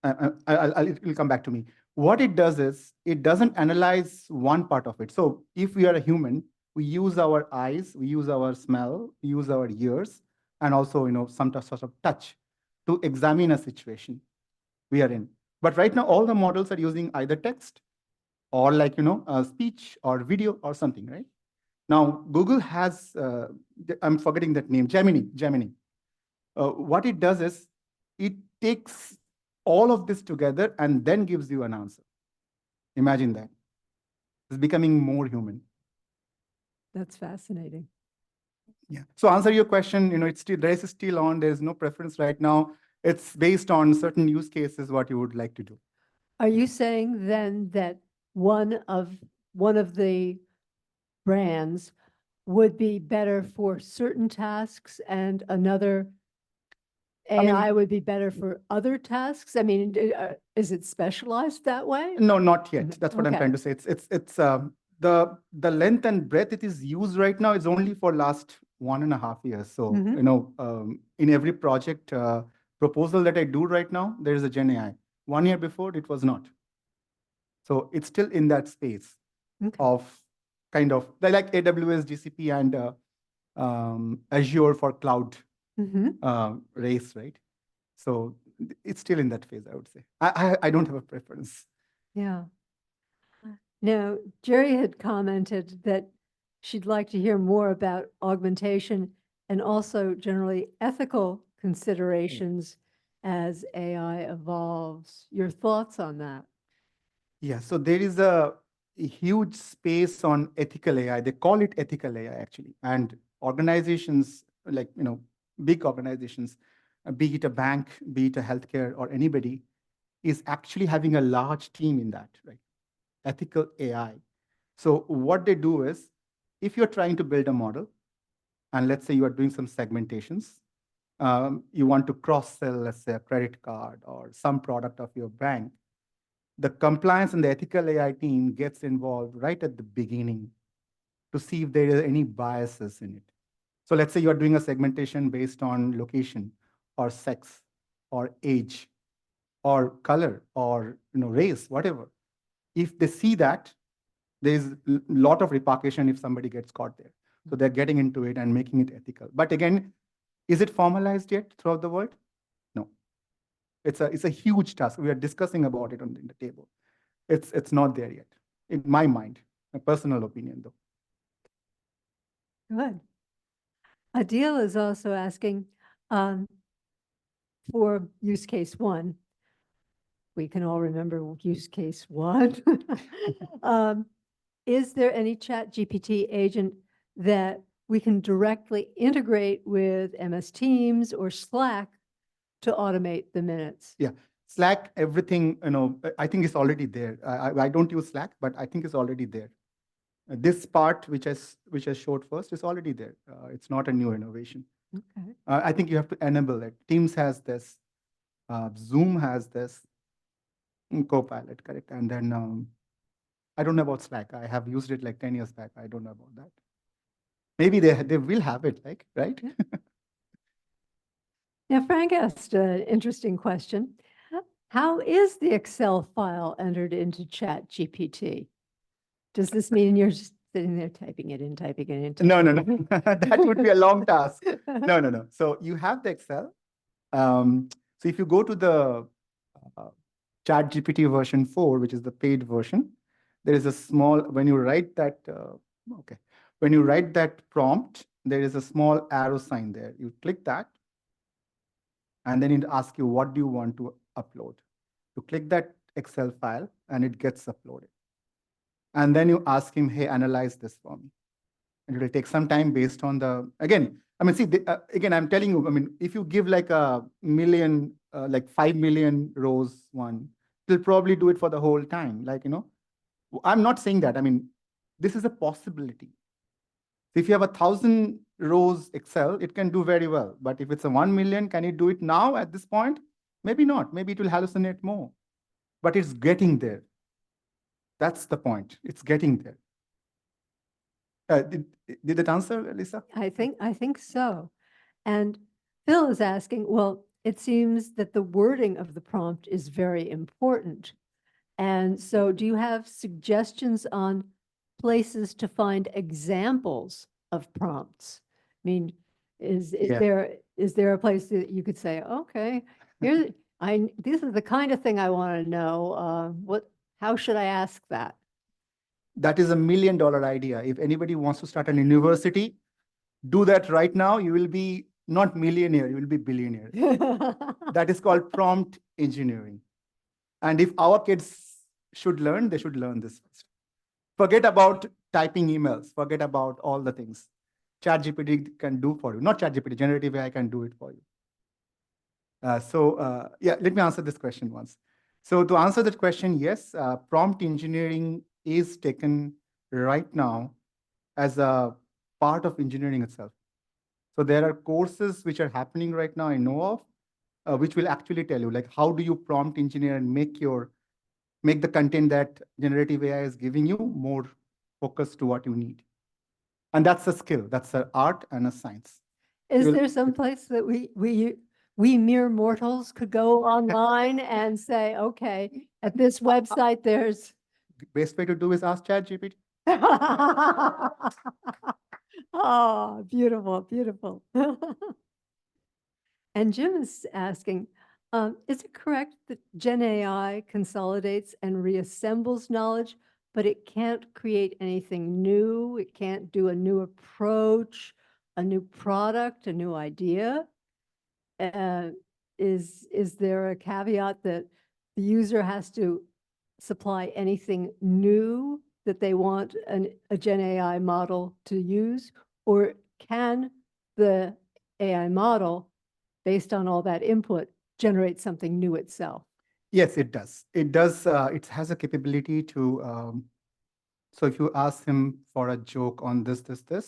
It will come back to me. What it does is, it doesn't analyze one part of it. So if we are a human, we use our eyes, we use our smell, we use our ears, and also, some sort of touch to examine a situation we are in. But right now, all the models are using either text or speech or video or something, right? Now, Google has, I'm forgetting that name, Gemini. What it does is, it takes all of this together and then gives you an answer. Imagine that. It's becoming more human. That's fascinating. Yeah. So answer your question, it's still, the race is still on. There's no preference right now. It's based on certain use cases, what you would like to do. Are you saying then that one of the brands would be better for certain tasks and another AI would be better for other tasks? I mean, is it specialized that way? No, not yet. That's what I'm Okay. trying to say. It's the length and breadth it is used right now is only for last 1.5 years. So, in every project proposal that I do right now, there is a GenAI. 1 year before, it was not. So it's still in that space of kind of like AWS, GCP, and Azure for cloud race, right? So it's still in that phase, I would say. I don't have a preference. Yeah. Now, Jerry had commented that she'd like to hear more about augmentation and also generally ethical considerations as AI evolves. Your thoughts on that? Yeah, so there is a huge space on ethical AI. They call it ethical AI actually. And organizations like, big organizations, be it a bank, be it a healthcare or anybody, is actually having a large team in that, right? Ethical AI. So what they do is, if you're trying to build a model, and let's say you are doing some segmentations, you want to cross-sell, let's say, a credit card or some product of your bank, the compliance and the ethical AI team gets involved right at the beginning to see if there are any biases in it. So let's say you're doing a segmentation based on location or sex or age or color or race, whatever. If they see that, there's a lot of repercussion if somebody gets caught there. So they're getting into it and making it ethical. But again, is it formalized yet throughout the world? No. It's a huge task. We are discussing about it on the table. It's not there yet, in my mind. A personal opinion, though. Good. Adil is also asking for use case one. We can all remember use case one. Is there any Chat GPT agent that we can directly integrate with MS Teams or Slack to automate the minutes? Yeah, Slack, everything, I think it's already there. I don't use Slack, but I think it's already there. This part, which I showed first, is already there. It's not a new innovation. Okay. I think you have to enable it. Teams has this, Zoom has this, Copilot, correct? And then I don't know about Slack. I have used it like 10 years back. I don't know about that. Maybe they will have it, like, right? Yeah. Now, Frank asked an interesting question. How is the Excel file entered into Chat GPT? Does this mean you're just sitting there typing it in, typing it in? No. That would be a long task. No. So you have the Excel. So if you go to the Chat GPT version 4, which is the paid version, there is a small, when you write that, when you write that prompt, there is a small arrow sign there. You click that, and then it asks you, what do you want to upload? You click that Excel file, and it gets uploaded. And then you ask him, hey, analyze this for me. And it will take some time based on the, again, again, I'm telling you, if you give like a million, like 5 million rows one, it'll probably do it for the whole time. I'm not saying that. This is a possibility. If you have 1,000 rows Excel, it can do very well. But if it's a 1 million, can it do it now at this point? Maybe not. Maybe it will hallucinate more. But it's getting there. That's the point. It's getting there. Did it answer, Lisa? I think so. And Phil is asking, well, it seems that the wording of the prompt is very important. And so do you have suggestions on places to find examples of prompts? Is there a place that you could say, okay, this is the kind of thing I want to know. How should I ask that? That is $1 million idea. If anybody wants to start an university, do that right now. You will be not millionaire, you will be billionaire. That is called prompt engineering. And if our kids should learn, they should learn this first. Forget about typing emails. Forget about all the things ChatGPT can do for you. Not ChatGPT, generative AI can do it for you. Yeah, let me answer this question once. So to answer that question, yes, prompt engineering is taken right now as a part of engineering itself. So there are courses which are happening right now, I know of, which will actually tell you, like, how do you prompt engineer and make the content that generative AI is giving you more focused to what you need. And that's a skill. That's an art and a science. Is there some place that we mere mortals could go online and say, okay, at this website, there's. Best way to do is ask ChatGPT. Oh, beautiful, beautiful. And Jim is asking, is it correct that GenAI consolidates and reassembles knowledge but it can't create anything new. It can't do a new approach, a new product, a new idea. Is there a caveat that the user has to supply anything new that they want a Gen AI model to use? Or can the AI model, based on all that input, generate something new itself? Yes, it does. It does. It has a capability to. So if you ask him for a joke on this,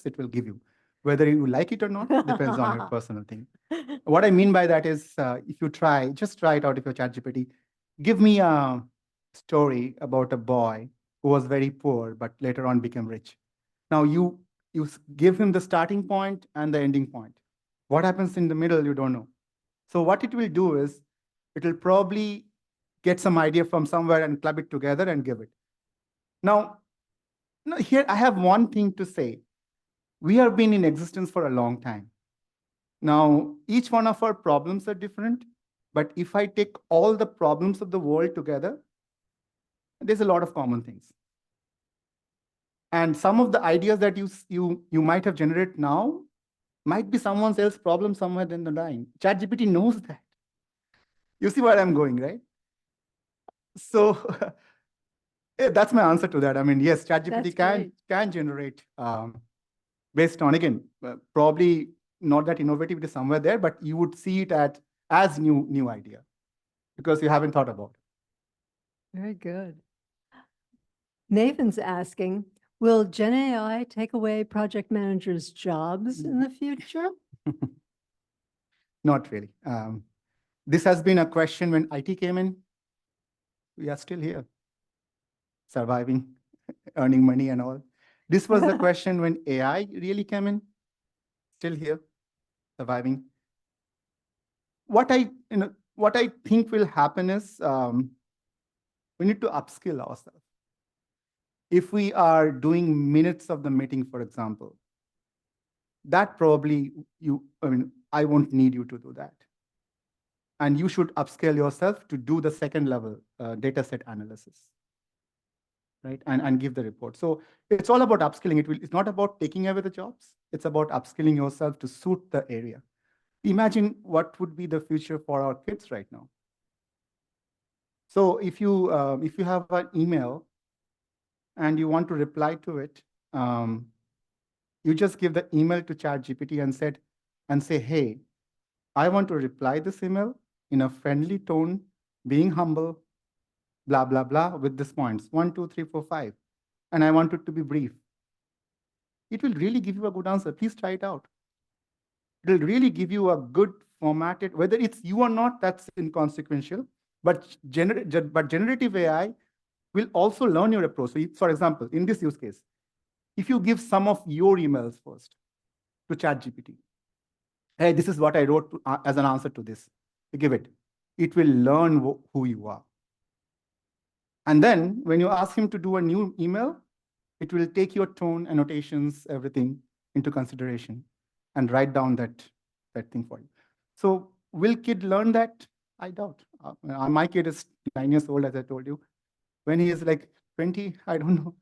it will give you. Whether you like it or not depends on your personal thing. What I mean by that is, if you just try it out with your ChatGPT. Give me a story about a boy who was very poor but later on became rich. Now you give him the starting point and the ending point. What happens in the middle, you don't know. So what it will do is, it will probably get some idea from somewhere and club it together and give it. Now, here I have one thing to say. We have been in existence for a long time. Now, each one of our problems are different, but if I take all the problems of the world together, there's a lot of common things. And some of the ideas that you might have generated now might be someone else's problem somewhere in the line. ChatGPT knows that. You see where I'm going, right? So yeah, that's my answer to that. I mean, yes, ChatGPT can generate based on, again, probably not that innovative, it is somewhere there, but you would see it as new idea because you haven't thought about it. Very good. Nathan's asking, will Gen AI take away project managers' jobs in the future? Not really. This has been a question when IT came in. We are still here, surviving, earning money and all. This was the question when AI really came in. Still here, surviving. What I think will happen is we need to upskill ourselves. If we are doing minutes of the meeting, for example, that probably I won't need you to do that. And you should upscale yourself to do the second level data set analysis, right? And give the report. So it's all about upskilling. It's not about taking away the jobs. It's about upskilling yourself to suit the area. Imagine what would be the future for our kids right now. So if you have an email and you want to reply to it, you just give the email to ChatGPT and say, hey, I want to reply this email in a friendly tone, being humble, blah, blah, blah, with these points, 1, 2, 3, 4, 5. And I want it to be brief. It will really give you a good answer. Please try it out. It will really give you a good formatted, whether it's you or not, that's inconsequential. But generative AI will also learn your approach. So for example, in this use case, if you give some of your emails first to ChatGPT, hey, this is what I wrote as an answer to this. You give it. It will learn who you are. And then when you ask him to do a new email, it will take your tone, annotations, everything into consideration and write down that thing for you. So will kid learn that? I doubt. My kid is 9 years old, as I told you. When he is like 20, I don't know.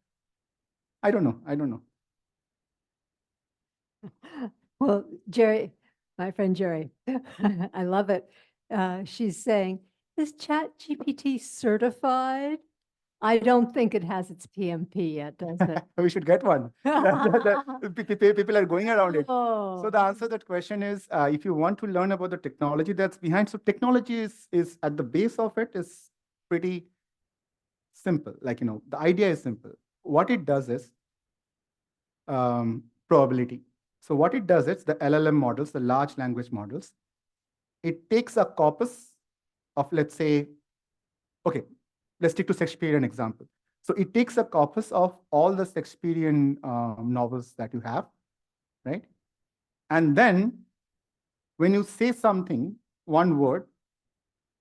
I don't know. Well, Jerry, my friend Jerry, I love it. She's saying, is ChatGPT certified? I don't think it has its PMP yet, does it? We should get one. People are going around it. Oh. So the answer to that question is, if you want to learn about the technology that's behind, so technology is at the base of it is pretty simple. Like, the idea is simple. What it does is probability. So what it does is the LLM models, the large language models, it takes a corpus of, let's say, okay, let's take to Shakespearean example. So it takes a corpus of all the Shakespearean novels that you have, right? And then when you say something, one word,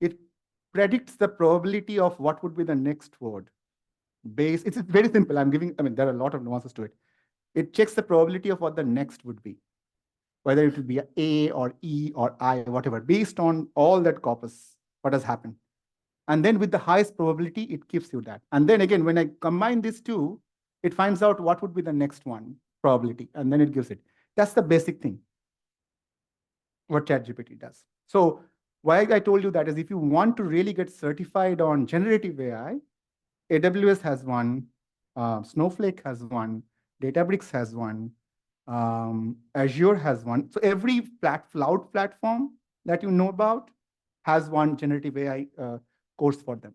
it predicts the probability of what would be the next word. It's very simple. There are a lot of nuances to it. It checks the probability of what the next would be, whether it will be A or E or I, whatever, based on all that corpus, what has happened. And then with the highest probability, it gives you that. And then again, when I combine these two, it finds out what would be the next one probability, and then it gives it. That's the basic thing, what ChatGPT does. So why I told you that is if you want to really get certified on generative AI, AWS has one, Snowflake has one, Databricks has one, Azure has one. So every cloud platform that you know about has one generative AI course for them,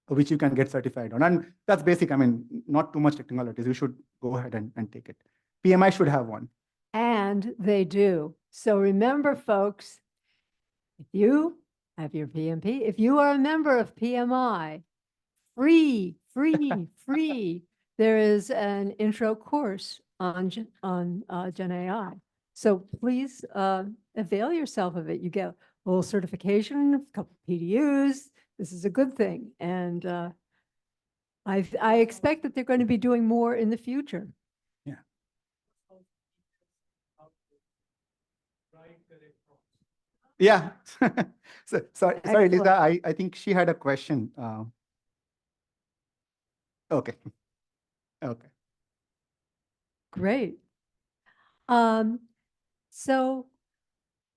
which you can get certified on. And that's basic. I mean, not too much technologies. You should go ahead and take it. PMI should have one. And they do. So remember, folks, if you have your PMP, if you are a member of PMI, free, there is an intro course on GenAI. So please avail yourself of it. You get a little certification, a couple PDUs. This is a good thing. And I expect that they're going to be doing more in the future. Yeah. Yeah. Sorry, Lisa. I think she had a question. Okay. Okay. Great. So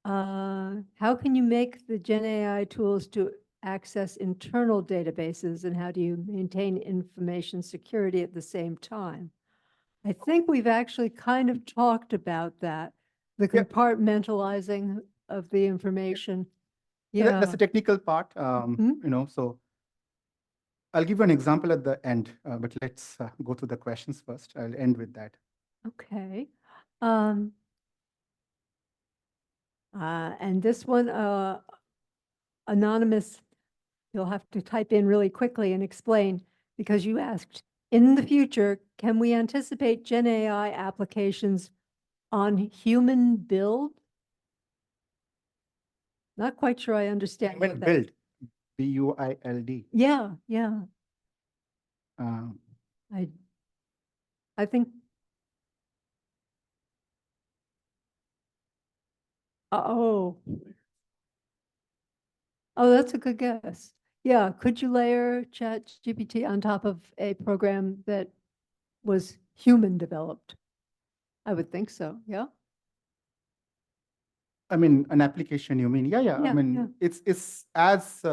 how can you make the GenAI tools to access internal databases, and how do you maintain information security at the same time? I think we've actually kind of talked about that, the Yeah. compartmentalizing of the information. Yeah. That's the technical part, Mhm. so I'll give you an example at the end, but let's go to the questions first. I'll end with that. Okay. And this one, anonymous, you'll have to type in really quickly and explain, because you asked, in the future, can we anticipate GenAI applications on human build? Not quite sure I understand. Human what that- build, BUILD. Yeah. Um, I think. Oh, that's a good guess. Yeah, could you layer ChatGPT on top of a program that was human developed? I would think so, yeah. I mean, an application, you mean? Yeah. I mean, it's as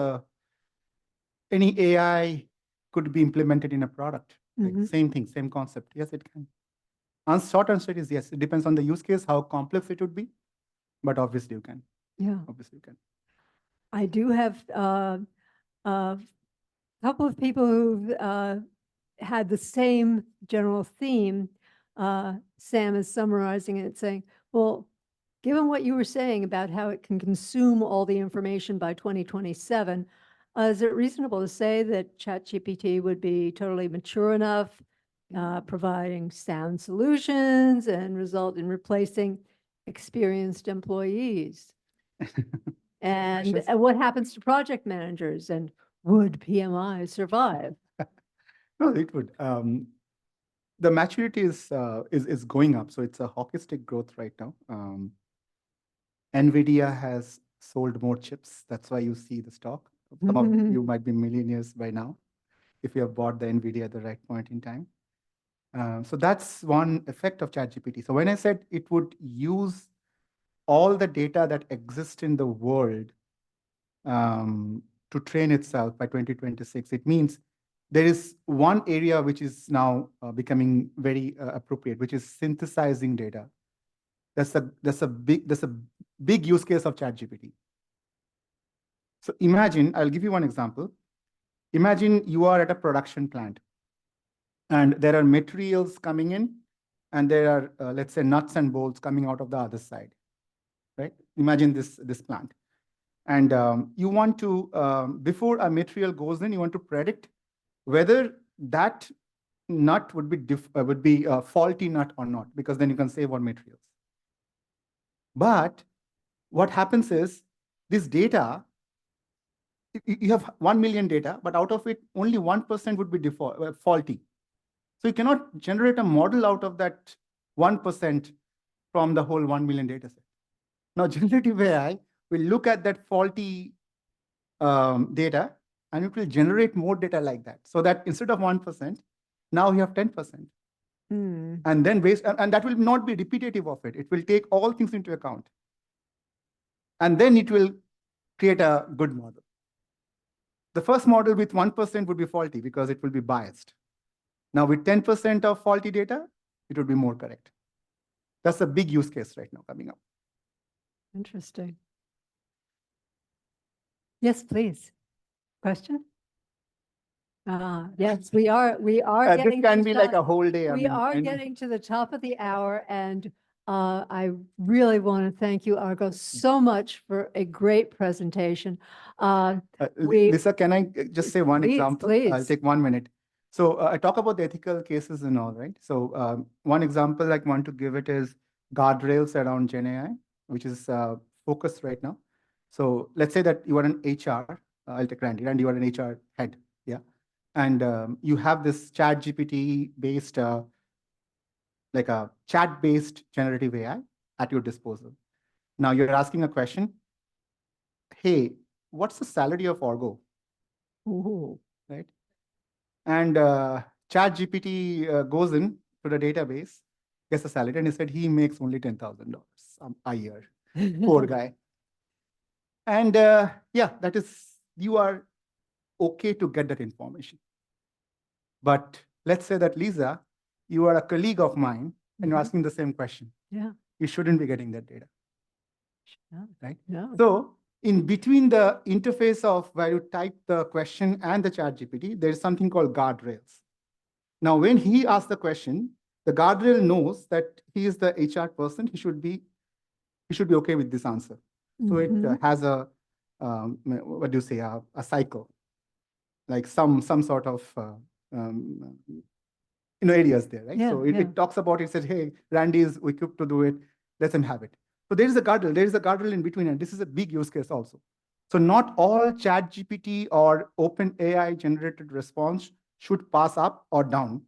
any AI could be implemented in a product. Like same thing, same concept. Yes, it can. Short answer is yes. It depends on the use case, how complex it would be, but obviously you can. Yeah. Obviously you can. I do have a couple of people who've had the same general theme. Sam is summarizing it, saying, well, given what you were saying about how it can consume all the information by 2027, is it reasonable to say that ChatGPT would be totally mature enough, providing sound solutions and result in replacing experienced employees? And what happens to project managers, and would PMI survive? No, it would. The maturity is going up, so it's a hockey stick growth right now. NVIDIA has sold more chips. That's why you see the stock. Some of you might be millionaires by now if you have bought the NVIDIA at the right point in time. So that's one effect of ChatGPT. So when I said it would use all the data that exists in the world to train itself by 2026, it means there is one area which is now becoming very appropriate, which is synthesizing data. That's a big use case of ChatGPT. So imagine, I'll give you one example. Imagine you are at a production plant and there are materials coming in and there are, let's say, nuts and bolts coming out of the other side, right? Imagine this plant. And you want to, before a material goes in, you want to predict whether that nut would be a faulty nut or not, because then you can save on materials. But what happens is this data, you have 1 million data, but out of it, only 1% would be faulty. So you cannot generate a model out of that 1% from the whole 1 million data set. Now, generative AI will look at that faulty data and it will generate more data like that. So that instead of 1%, now you have 10%. Mm. And then and that will not be repetitive of it. It will take all things into account. And then it will create a good model. The first model with 1% would be faulty because it will be biased. Now with 10% of faulty data, it would be more correct. That's a big use case right now coming up. Interesting. Yes, please. Question? Yes, we are This getting can to be the like a top- whole day. we are getting to the top of the hour, and I really want to thank you, Argo, so much for a great presentation. Lisa, can I just say one Please, example? I'll please. take 1 minute. So I talk about the ethical cases and all, right? So one example I want to give it is guardrails around GenAI, which is focused right now. So let's say that you are an HR, I'll take Randy, and you are an HR head, yeah? And you have this chat GPT based, like a chat-based generative AI at your disposal. Now you're asking a question, hey, what's the salary of Argo? Ooh. Right? And ChatGPT goes in to the database, gets a salary, and he said he makes only $10,000 a year. Poor guy. And yeah, that is, you are okay to get that information. But let's say that, Lisa, you are a colleague of mine and you're Mhm. asking the same question. Yeah. You shouldn't be getting that data, No. right? No. So in between the interface of where you type the question and the ChatGPT, there is something called guardrails. Now, when he asks the question, the guardrail knows that he is the HR person. He should be okay with this answer. So it Mhm. has a what do you say, a cycle, like some sort of um, areas there, right? Yeah, So yeah. it talks about it, says, hey, Randy is equipped to do it. Let him have it. So there is a guardrail. There is a guardrail in between, and this is a big use case also. So not all ChatGPT or OpenAI generated response should pass up or down.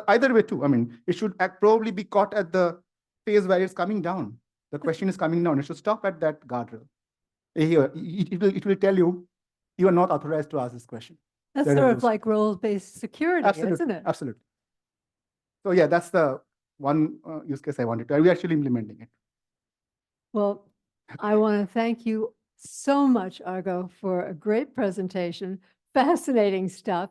Either way too. I mean, it should probably be caught at the phase where it's coming down. The question is coming down. It should stop at that guardrail. Here, it will tell you, you are not authorized to ask this question. That's There are sort of rules. like role-based security, Absolutely, isn't it? absolutely. So yeah, that's the one use case I wanted to. We're actually implementing it. Well, I want to thank you so much, Argo, for a great presentation, fascinating stuff.